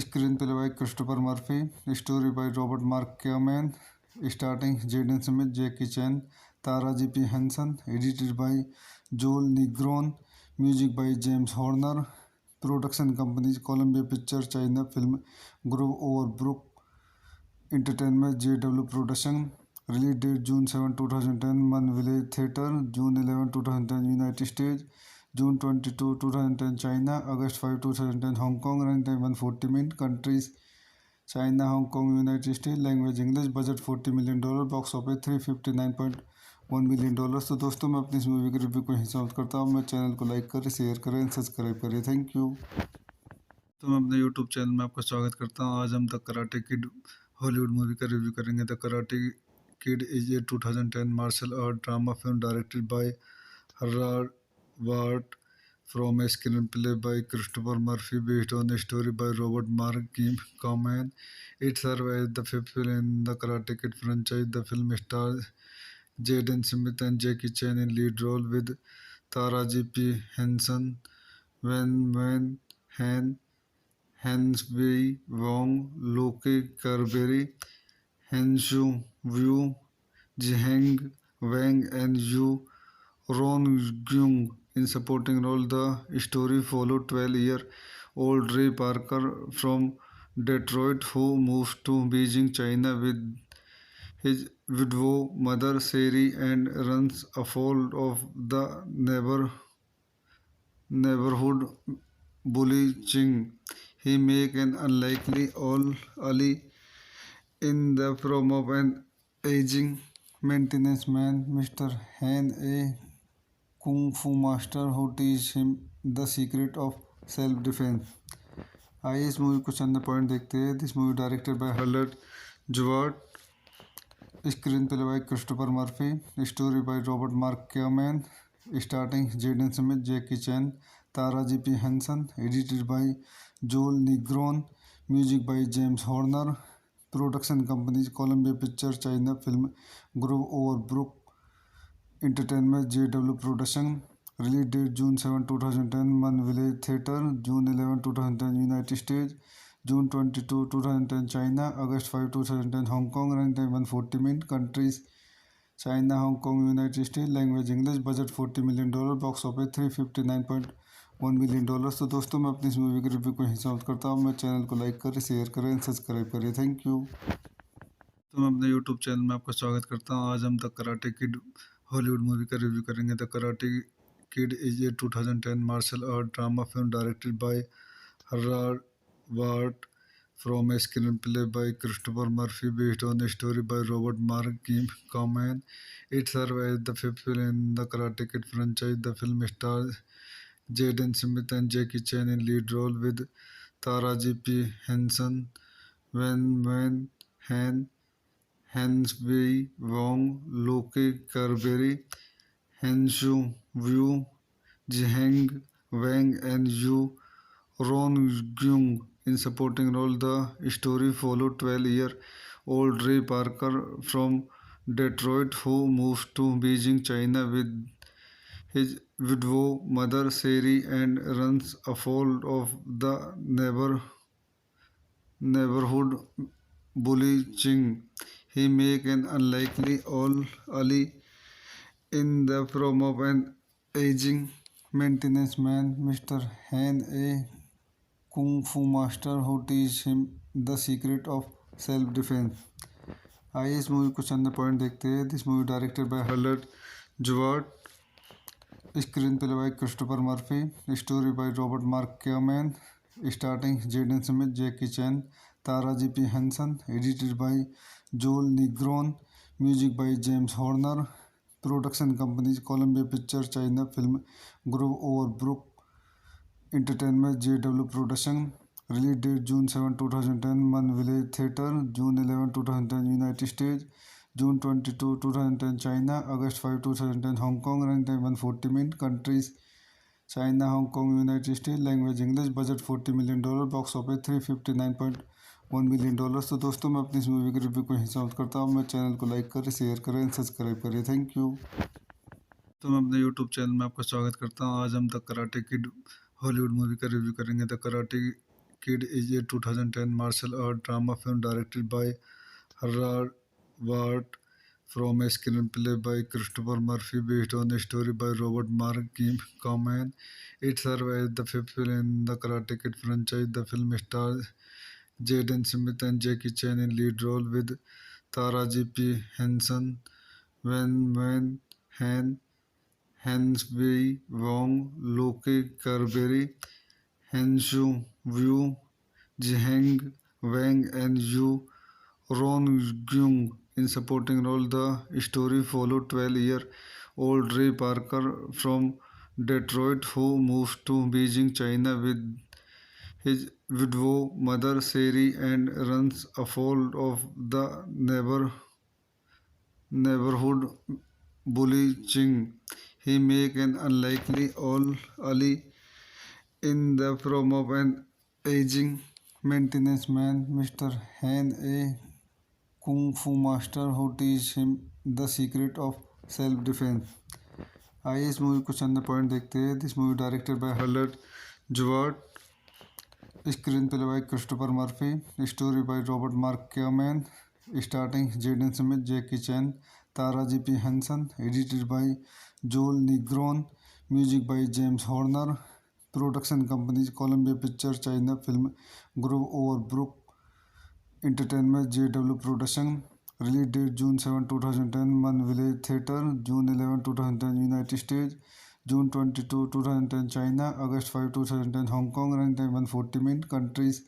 Screenplay by Christopher Murphy. Story by Robert Mark Kamen. Starting Jaden Smith, Jackie Chan, Tara J.P. Henson. Edited by Joel Negron. Music by James Horner. Production companies Columbia Pictures, China Film Group, Overbrook Entertainment, JW Production. Release date June 7, 2010, Mun Village Theatre. June 11, 2010, United States. June 22, 2010, China. August 5, 2010, Hong Kong. Runtime 140 minutes. Countries China, Hong Kong, United States. Language English. Budget $40 million. Box office $359.1 million। तो दोस्तों मैं अपनी इस movie के review को यहीं समाप्त करता हूँ। मेरे चैनल को लाइक करें, शेयर करें, सब्सक्राइब करें। Thank you. तो मैं अपने यूट्यूब चैनल में आपका स्वागत करता हूँ। आज हम the karate kid Hollywood movie का रिव्यू करेंगे। The karate kid is a 2010 martial art drama film directed by Harald Zwart from a screenplay by Christopher Murphy based on a story by Robert Mark Kamen. It serves as the fifth film in the Karate Kid franchise. The film stars Jaden Smith and Jackie Chan in lead role with Tara J.P. Henson, Wen Wen Han, Henswei Wong, Loki Carberry, Henshu Wu, Jiheng Wang, and Yu Ron-gyung in supporting role. The story followed 12-year-old Ray Parker from Detroit who moves to Beijing, China with his widow mother Sherry and runs afoul of the neighborhood bully Ching. He makes an unlikely ally in the form of an aging maintenance man, Mr. Han, a Kung Fu master who teach him the secret of self defense। आइए इस movie को चंद point देखते हैं। This movie directed by Harald Zwart. Screenplay by Christopher Murphy, story by Robert Mark Kamen, starting Jaden Smith, Jackie Chan, Taraji P Henson, edited by Joel Negron, music by James Horner, production companies Columbia Picture, China Film Group, Overbrook Entertainment, JW production, release date June 7, 2010, one Village Theatre, June 11, 2010 United States, June 22, 2010 China, August 5, 2010 Hong Kong, run time 140 minute, countries China, Hong Kong, United state, language English, budget $40 million, box office $359.1 million. तो दोस्तों मैं अपनी इस movie के review को यहीं समाप्त करता हूँ। मेरे चैनल को लाइक करें, शेयर करें, सब्सक्राइब करें। Thank you. तो मैं अपने यूट्यूब चैनल में आपका स्वागत करता हूँ। आज हम the karate kid Hollywood movie का रिव्यू करेंगे। The karate kid is a 2010 martial art drama film directed by Harald Zwart from a screenplay by Christopher Murphy based on a story by Robert Mark Kamen. It serves as the fifth film in the Karate Kid franchise. The film stars Jaden Smith and Jackie Chan in lead role with Taraji P. Henson, Wen Wen Han, Henswei Wong, Loki Carberry, Henshu Wu, Jiheng Wang, and Yu Ron-gyung in supporting role. The story followed 12-year-old Ray Parker from Detroit who moves to Beijing, China with his widow mother Sherry and runs afoul of the neighborhood bully Ching. He makes an unlikely ally in the form of an aging maintenance man, Mr. Han, a kung fu master who teach him the secret of self defense. आइए इस movie कुछ अन्य point देखते हैं। This movie directed by Harald Zwart, screenplay by Christopher Murphy, story by Robert Mark Kamen, starting Jaden Smith, Jackie Chan, Taraji P Henson, edited by Joel Negron, music by James Horner, production companies Columbia Picture, China Film Group, Overbrook Entertainment, JW production, release date June 7, 2010, one Village Theatre, June 11, 2010 United States, June 22, 2010 China, August 5, 2010 Hong Kong, run time 140 minute, countries China, Hong Kong, United States, language English, budget $40 million, box office $359.1 million. तो दोस्तों मैं अपनी इस movie के review को यहीं समाप्त करता हूँ। मेरे चैनल को लाइक करें, शेयर करें, सब्सक्राइब करें। Thank you. तो मैं अपने यूट्यूब चैनल में आपका स्वागत करता हूँ। आज हम the karate kid Hollywood movie का रिव्यू करेंगे। The karate kid is a 2010 martial art drama film directed by Harald Zwart from a screenplay by Christopher Murphy based on a story by Robert Mark Kamen. It serves as the fifth film in the Karate Kid franchise. The film stars Jaden Smith and Jackie Chan in lead role with Taraji P. Henson, Wen Wen Han, Henswei Wong, Loki Carberry, Henshu Wu, Jiheng Wang, and Yu Ron-gyung in supporting role. The story followed 12-year-old Ray Parker from Detroit who moves to Beijing, China with his widow mother Sherry and runs afoul of the neighborhood bully Ching. He makes an unlikely ally in the form of an aging maintenance man, Mr. Han, a kung fu master who teach him the secret of self defense. आइए इस movie कुछ अन्य point देखते हैं। This movie directed by Harald Zwart, screenplay by Christopher Murphy, story by Robert Mark Kamen, starting Jaden Smith, Jackie Chan, Taraji P Henson, edited by Joel Negron, music by James Horner, production companies Columbia Picture, China Film Group, Overbrook Entertainment, JW production, release date June 7, 2010, one Village Theatre, June 11, 2010 United States, June 22, 2010 China, August 5, 2010 Hong Kong, run time 140 minute, countries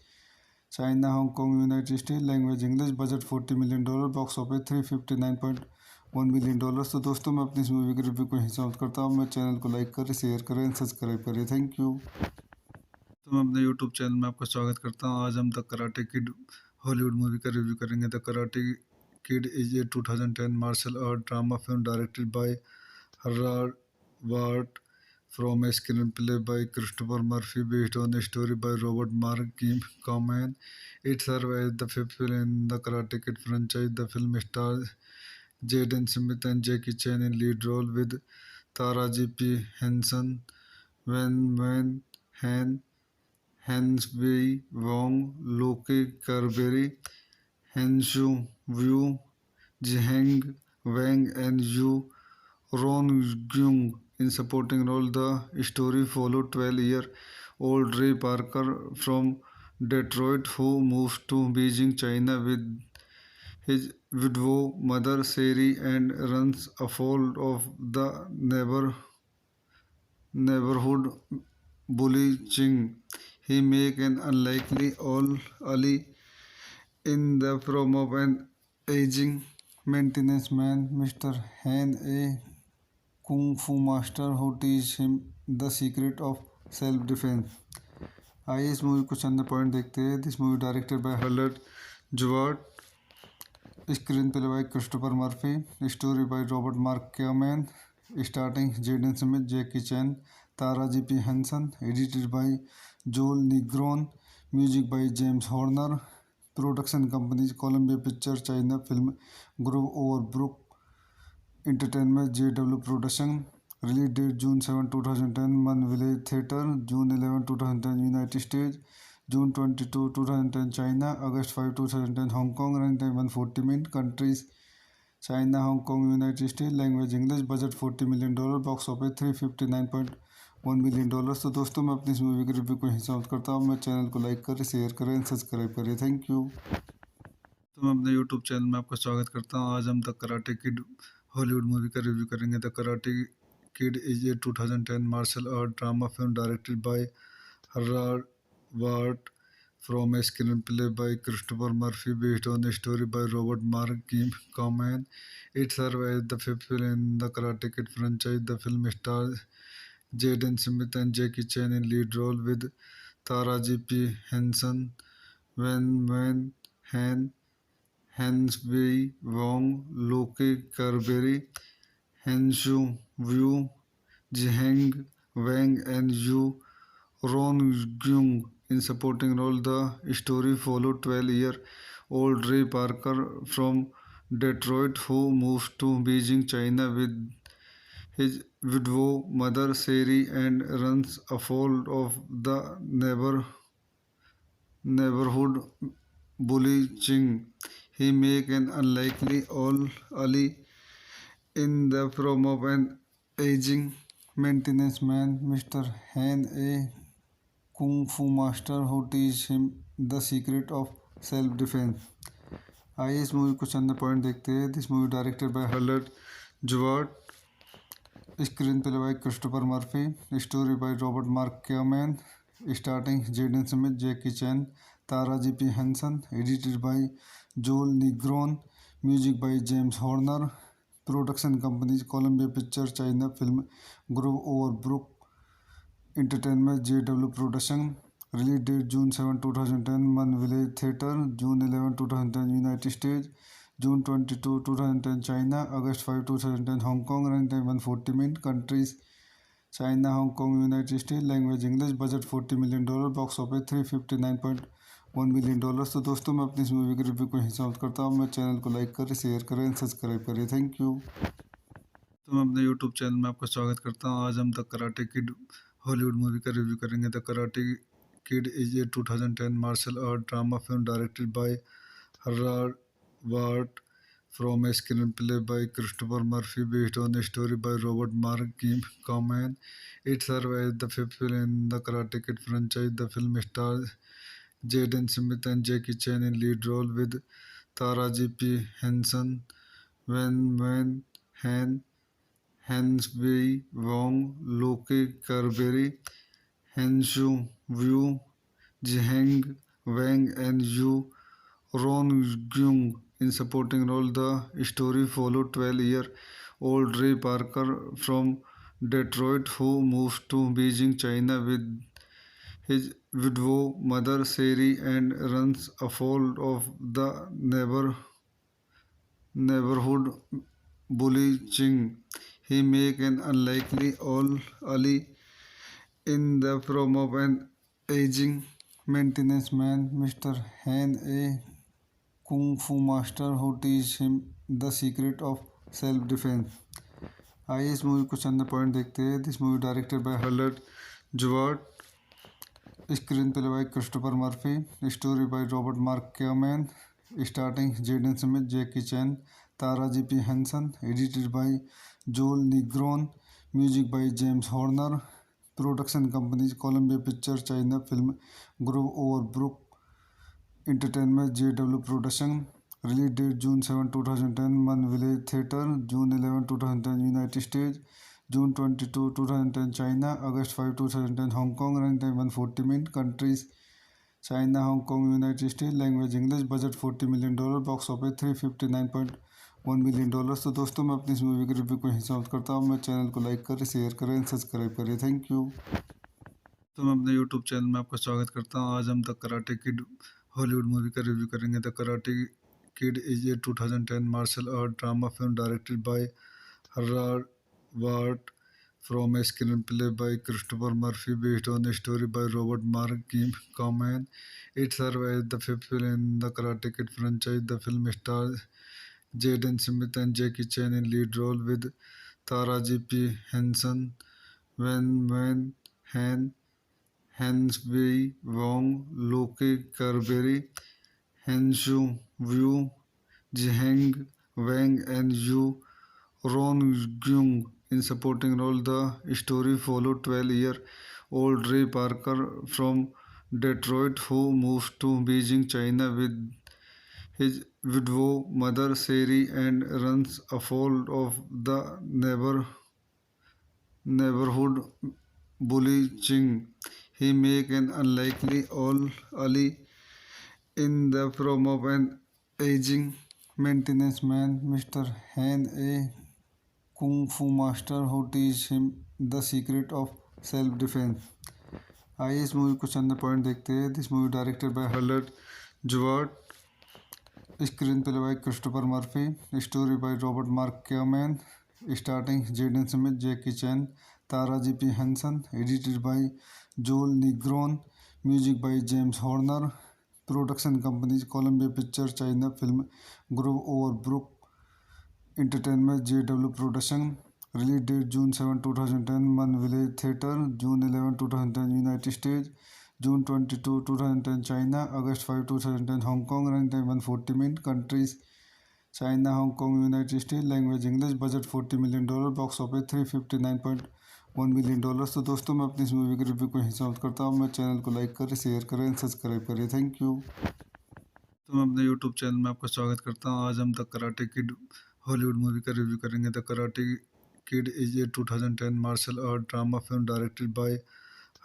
China, Hong Kong, United States, language English, budget $40 million, box office $359.1 million. तो दोस्तों मैं अपनी इस movie के review को यहीं समाप्त करता हूँ। मेरे चैनल को लाइक करें, शेयर करें, सब्सक्राइब करें। Thank you. तो मैं अपने यूट्यूब चैनल में आपका स्वागत करता हूँ। आज हम the karate kid Hollywood movie का रिव्यू करेंगे। The karate Kid is a 2010 martial art drama film directed by Gerard Ward from a screenplay by Christopher Murphy based on a story by Robert Mark Kim Kamen. It serves as the fifth film in the Karate Kid franchise. The film stars Jaden Smith and Jackie Chan in lead role with Taraji P. Henson, Wen Wen Han, Hans Wei Wong, Loki Carberry, Henshu Wu, Jiheng Wang, and Yu Ron-gyung in supporting role. The story followed 12-year-old Ray Parker from Detroit who moves to Beijing, China with his widow mother Seri and runs afoul of the neighborhood bully Ching. He make an unlikely all ally in the form of an aging maintenance man, Mr. Han, a kung fu master who teach him the secret of self defense. आइए इस movie कुछ अन्य point देखते हैं. This movie directed by Harald Zwart, screenplay by Christopher Murphy, story by Robert Mark Kamen, starting Jaden Smith, Jackie Chan, Taraji P Henson, edited by Joel Negron, music by James Horner, production companies Columbia Picture, China Film Group, Overbrook Entertainment, JW production. Release date June 7, 2010 Mann Village theatre, June 11, 2010 United States, June 22, 2010 China, August 5, 2010 Hong Kong. Run time 140 minute. Countries China, Hong Kong, United States. Language English. Budget $40 million. Box office $359.1 million. तो दोस्तों मैं अपनी इस movie के review को यहीं समाप्त करता हूँ. मेरे चैनल को लाइक करें, शेयर करें, सब्सक्राइब करें. Thank you. तो मैं अपने यूट्यूब चैनल में आपका स्वागत करता हूँ. आज हम the karate kid Hollywood movie का रिव्यू करेंगे. The karate kid is a 2010 martial art drama film directed by Gerard Ward from a screenplay by Christopher Murphy based on a story by Robert Mark Kim Kamen. It serves as the fifth film in the Karate Kid franchise. The film stars Jaden Smith and Jackie Chan in lead role with Taraji P. Henson, Wen Wen Han, Hans Wei Wong, Loki Carberry, Henshu Wu, Jiheng Wang, and Yu Ron-gyung in supporting role. The story followed 12-year-old Ray Parker from Detroit who moves to Beijing, China with his widow mother Seri and runs afoul of the neighborhood bully Ching. He make an unlikely all ally in the form of an aging maintenance man, Mr. Han, a kung fu master who teach him the secret of self defense. आइए इस movie कुछ अन्य point देखते हैं. This movie directed by Harald Zwart, screenplay by Christopher Murphy, story by Robert Mark Kamen, starting Jaden Smith, Jackie Chan, Taraji P Henson, edited by Joel Negron, music by James Horner, production companies Columbia Picture, China Film Group, Overbrook Entertainment, JW production. Release date June 7, 2010 Mann Village theatre, June 11, 2010 United States, June 22, 2010 China, August 5, 2010 Hong Kong. Run time 140 minute. Countries China, Hong Kong, United States. Language English. Budget $40 million. Box office $359.1 million. तो दोस्तों मैं अपनी इस movie के review को यहीं समाप्त करता हूँ. मेरे चैनल को लाइक करें, शेयर करें, सब्सक्राइब करें. Thank you. तो मैं अपने यूट्यूब चैनल में आपका स्वागत करता हूँ. आज हम the karate kid Hollywood movie का रिव्यू करेंगे. The karate kid is a 2010 martial art drama film directed by Gerard Ward from a screenplay by Christopher Murphy based on a story by Robert Mark Kim Kamen. It serves as the fifth film in the Karate Kid franchise. The film stars Jaden Smith and Jackie Chan in lead role with Taraji P. Henson, Wen Wen Han, Hans Wei Wong, Loki Carberry, Henshu Wu, Jiheng Wang, and Yu Ron-gyung in supporting role. The story followed 12-year-old Ray Parker from Detroit who moves to Beijing, China with his widow mother Seri and runs afoul of the neighborhood bully Ching. He make an unlikely all Ali in the form of an aging maintenance man, Mr. Han, a kung fu master who teach him the secret of self-defense. आइए इस movie को चंद point देखते हैं. This movie directed by Harald Zwart, screenplay by Christopher Murphy, story by Robert Mark Kamen, starting Jaden Smith, Jackie Chan, Taraji P Henson, edited by Joel Negron, music by James Horner, production companies Columbia Picture, China Film Group, Overbrook Entertainment, JW production. Release date June 7, 2010 Mann Village theatre, June 11, 2010 United States, June 22, 2010 China, August 5, 2010 Hong Kong. Run time 140 minute. Countries China, Hong Kong, United States. Language English. Budget $40 million. Box office $359.1 million. तो दोस्तों मैं अपनी इस movie के review को यहीं समाप्त करता हूँ. मेरे चैनल को लाइक करें, शेयर करें, सब्सक्राइब करें. Thank you. तो मैं अपने यूट्यूब चैनल में आपका स्वागत करता हूँ. आज हम the karate kid Hollywood movie का रिव्यू करेंगे. The karate kid is a 2010 martial art drama film directed by Harald Zwart from a screenplay by Christopher Murphy based on a story by Robert Mark Kamen. It serves as the fifth film in the Karate Kid franchise. The film stars Jaden Smith and Jackie Chan in lead role with Taraji P. Henson, Wen Wen Han, Henswei Wong, Loki Carberry, Henshu Wu, Jiheng Wang, and Yu Ron-gyung in supporting role. The story followed 12-year-old Ray Parker from Detroit who moves to Beijing, China with his widow mother Sherry and runs afoul of the neighborhood bully Ching. He make an unlikely all Ali in the form of an aging maintenance man, Mr. Han, a kung fu master who teach him the secret of self defense. आइए इस movie को चंद point देखते हैं. This movie directed by Harald Zwart, screenplay by Christopher Murphy, story by Robert Mark Kamen, starting Jaden Smith, Jackie Chan, Taraji P Henson, edited by Joel Negron, music by James Horner, production companies Columbia Picture, China Film Group, Overbrook Entertainment, JW production. Release date June 7, 2010 Mann Village theatre, June 11, 2010 United States, June 22, 2010 China, August 5, 2010 Hong Kong. Run time 140 minute. Countries China, Hong Kong, United States. Language English. Budget $40 million. Box office $359.1 million. तो दोस्तों मैं अपनी इस movie के review को यहीं समाप्त करता हूँ. मेरे चैनल को लाइक करें, शेयर करें, सब्सक्राइब करें. Thank you. तो मैं अपने यूट्यूब चैनल में आपका स्वागत करता हूँ. आज हम the karate kid Hollywood movie का रिव्यू करेंगे. The karate kid is a 2010 martial art drama film directed by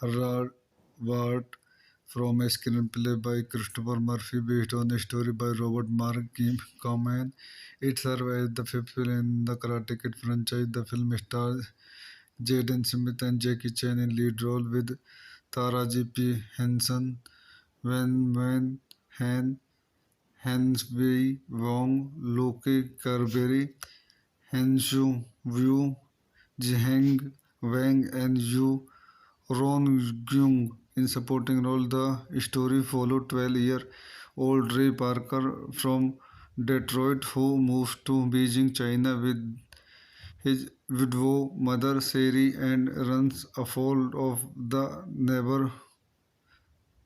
Harald Zwart from a screenplay by Christopher Murphy based on a story by Robert Mark Kamen. It serves as the fifth film in the Karate Kid franchise. The film stars Jaden Smith and Jackie Chan in lead role with Taraji P. Henson, Wen Wen Han, Henswei Wong, Loki Carberry, Henshu Wu, Jiheng Wang, and Yu Ron-gyung in supporting role. The story followed 12-year-old Ray Parker from Detroit who moves to Beijing, China with his widow mother Sherry and runs afoul of the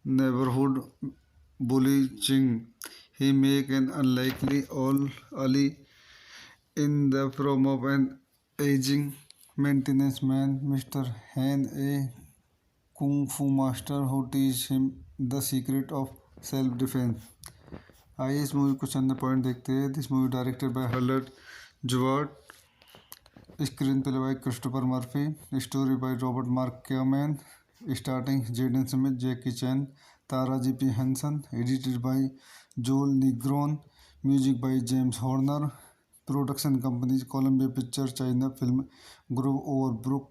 neighborhood bully Ching. He make an unlikely all Ali in the form of an aging maintenance man, Mr. Han, a kung fu master who teach him the secret of self defense. आइए इस movie को चंद point देखते हैं. This movie directed by Harald Zwart, screenplay by Christopher Murphy, story by Robert Mark Kamen, starting Jaden Smith, Jackie Chan, Taraji P Henson, edited by Joel Negron, music by James Horner, production companies Columbia Picture, China Film Group, Overbrook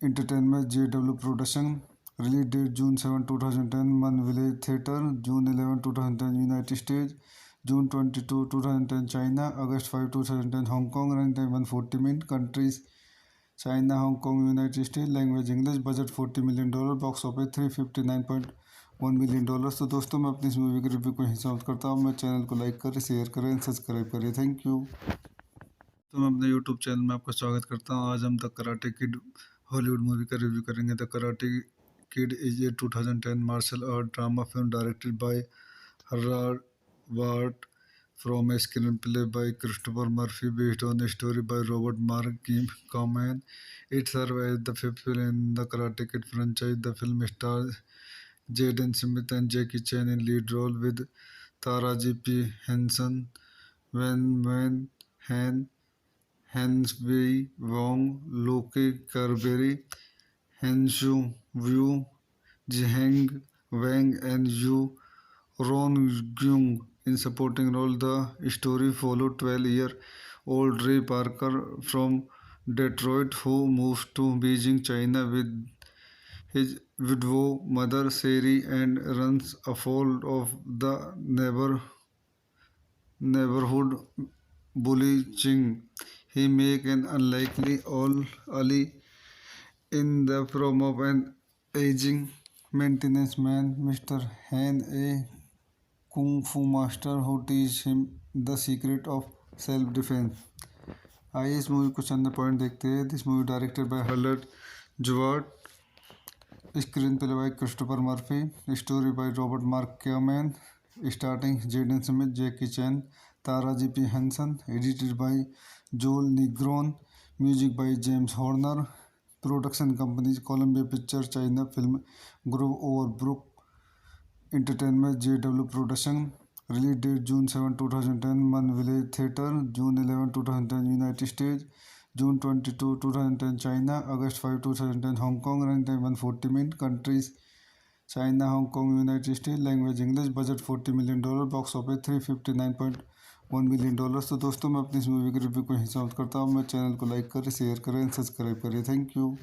Entertainment, JW production. Release date June 7, 2010 Mann Village theatre, June 11, 2010 United States, June 22, 2010 China, August 5, 2010 Hong Kong, runtime 140 minutes, countries China, Hong Kong, United States, language English, budget $40 million, box office $359.1 million। तो दोस्तों मैं अपनी इस movie के review को यहीं समाप्त करता हूँ। मेरे चैनल को लाइक करें, शेयर करें, सब्सक्राइब करें। Thank you. तो मैं अपने यूट्यूब चैनल में आपका स्वागत करता हूँ। आज हम the karate kid Hollywood movie का रिव्यू करेंगे। The karate kid is a 2010 martial art drama film directed by Harald Zwart from a screenplay by Christopher Murphy based on a story by Robert Mark Kamen. It serves as the fifth film in the Karate Kid franchise. The film stars Jaden Smith and Jackie Chan in lead role with Taraji P. Henson, Wen Wen Han, Henswei Wong, Loki Carberry, Henshu Wu, Jiheng Wang, and Yu Ron-gyung in supporting role. The story followed 12-year-old Ray Parker from Detroit who moves to Beijing, China with his widow mother Sherry and runs afoul of the neighborhood bully Ching. He makes an unlikely ally in the form of an aging maintenance man, Mr. Han, a kung fu master who teaches him the secret of self defense। आइए इस movie कुछ अन्य point देखते हैं। This movie directed by Harald Zwart, screenplay by Christopher Murphy, story by Robert Mark Kamen, starting Jaden Smith, Jackie Chan, Taraji P Henson, edited by Joel Negron, music by James Horner, production companies Columbia Picture, China Film Group, Overbrook Entertainment, JW production. Release date June 7, 2010 Mann Village theatre, June 11, 2010 United States, June 22, 2010 China, August 5, 2010 Hong Kong, run time 140 minute, countries China, Hong Kong, United States, language English, budget $40 million, box office $359.1 million। तो दोस्तों मैं अपनी इस movie के review को यहीं समाप्त करता हूँ। मेरे चैनल को लाइक करें, शेयर करें, सब्सक्राइब करें। Thank you.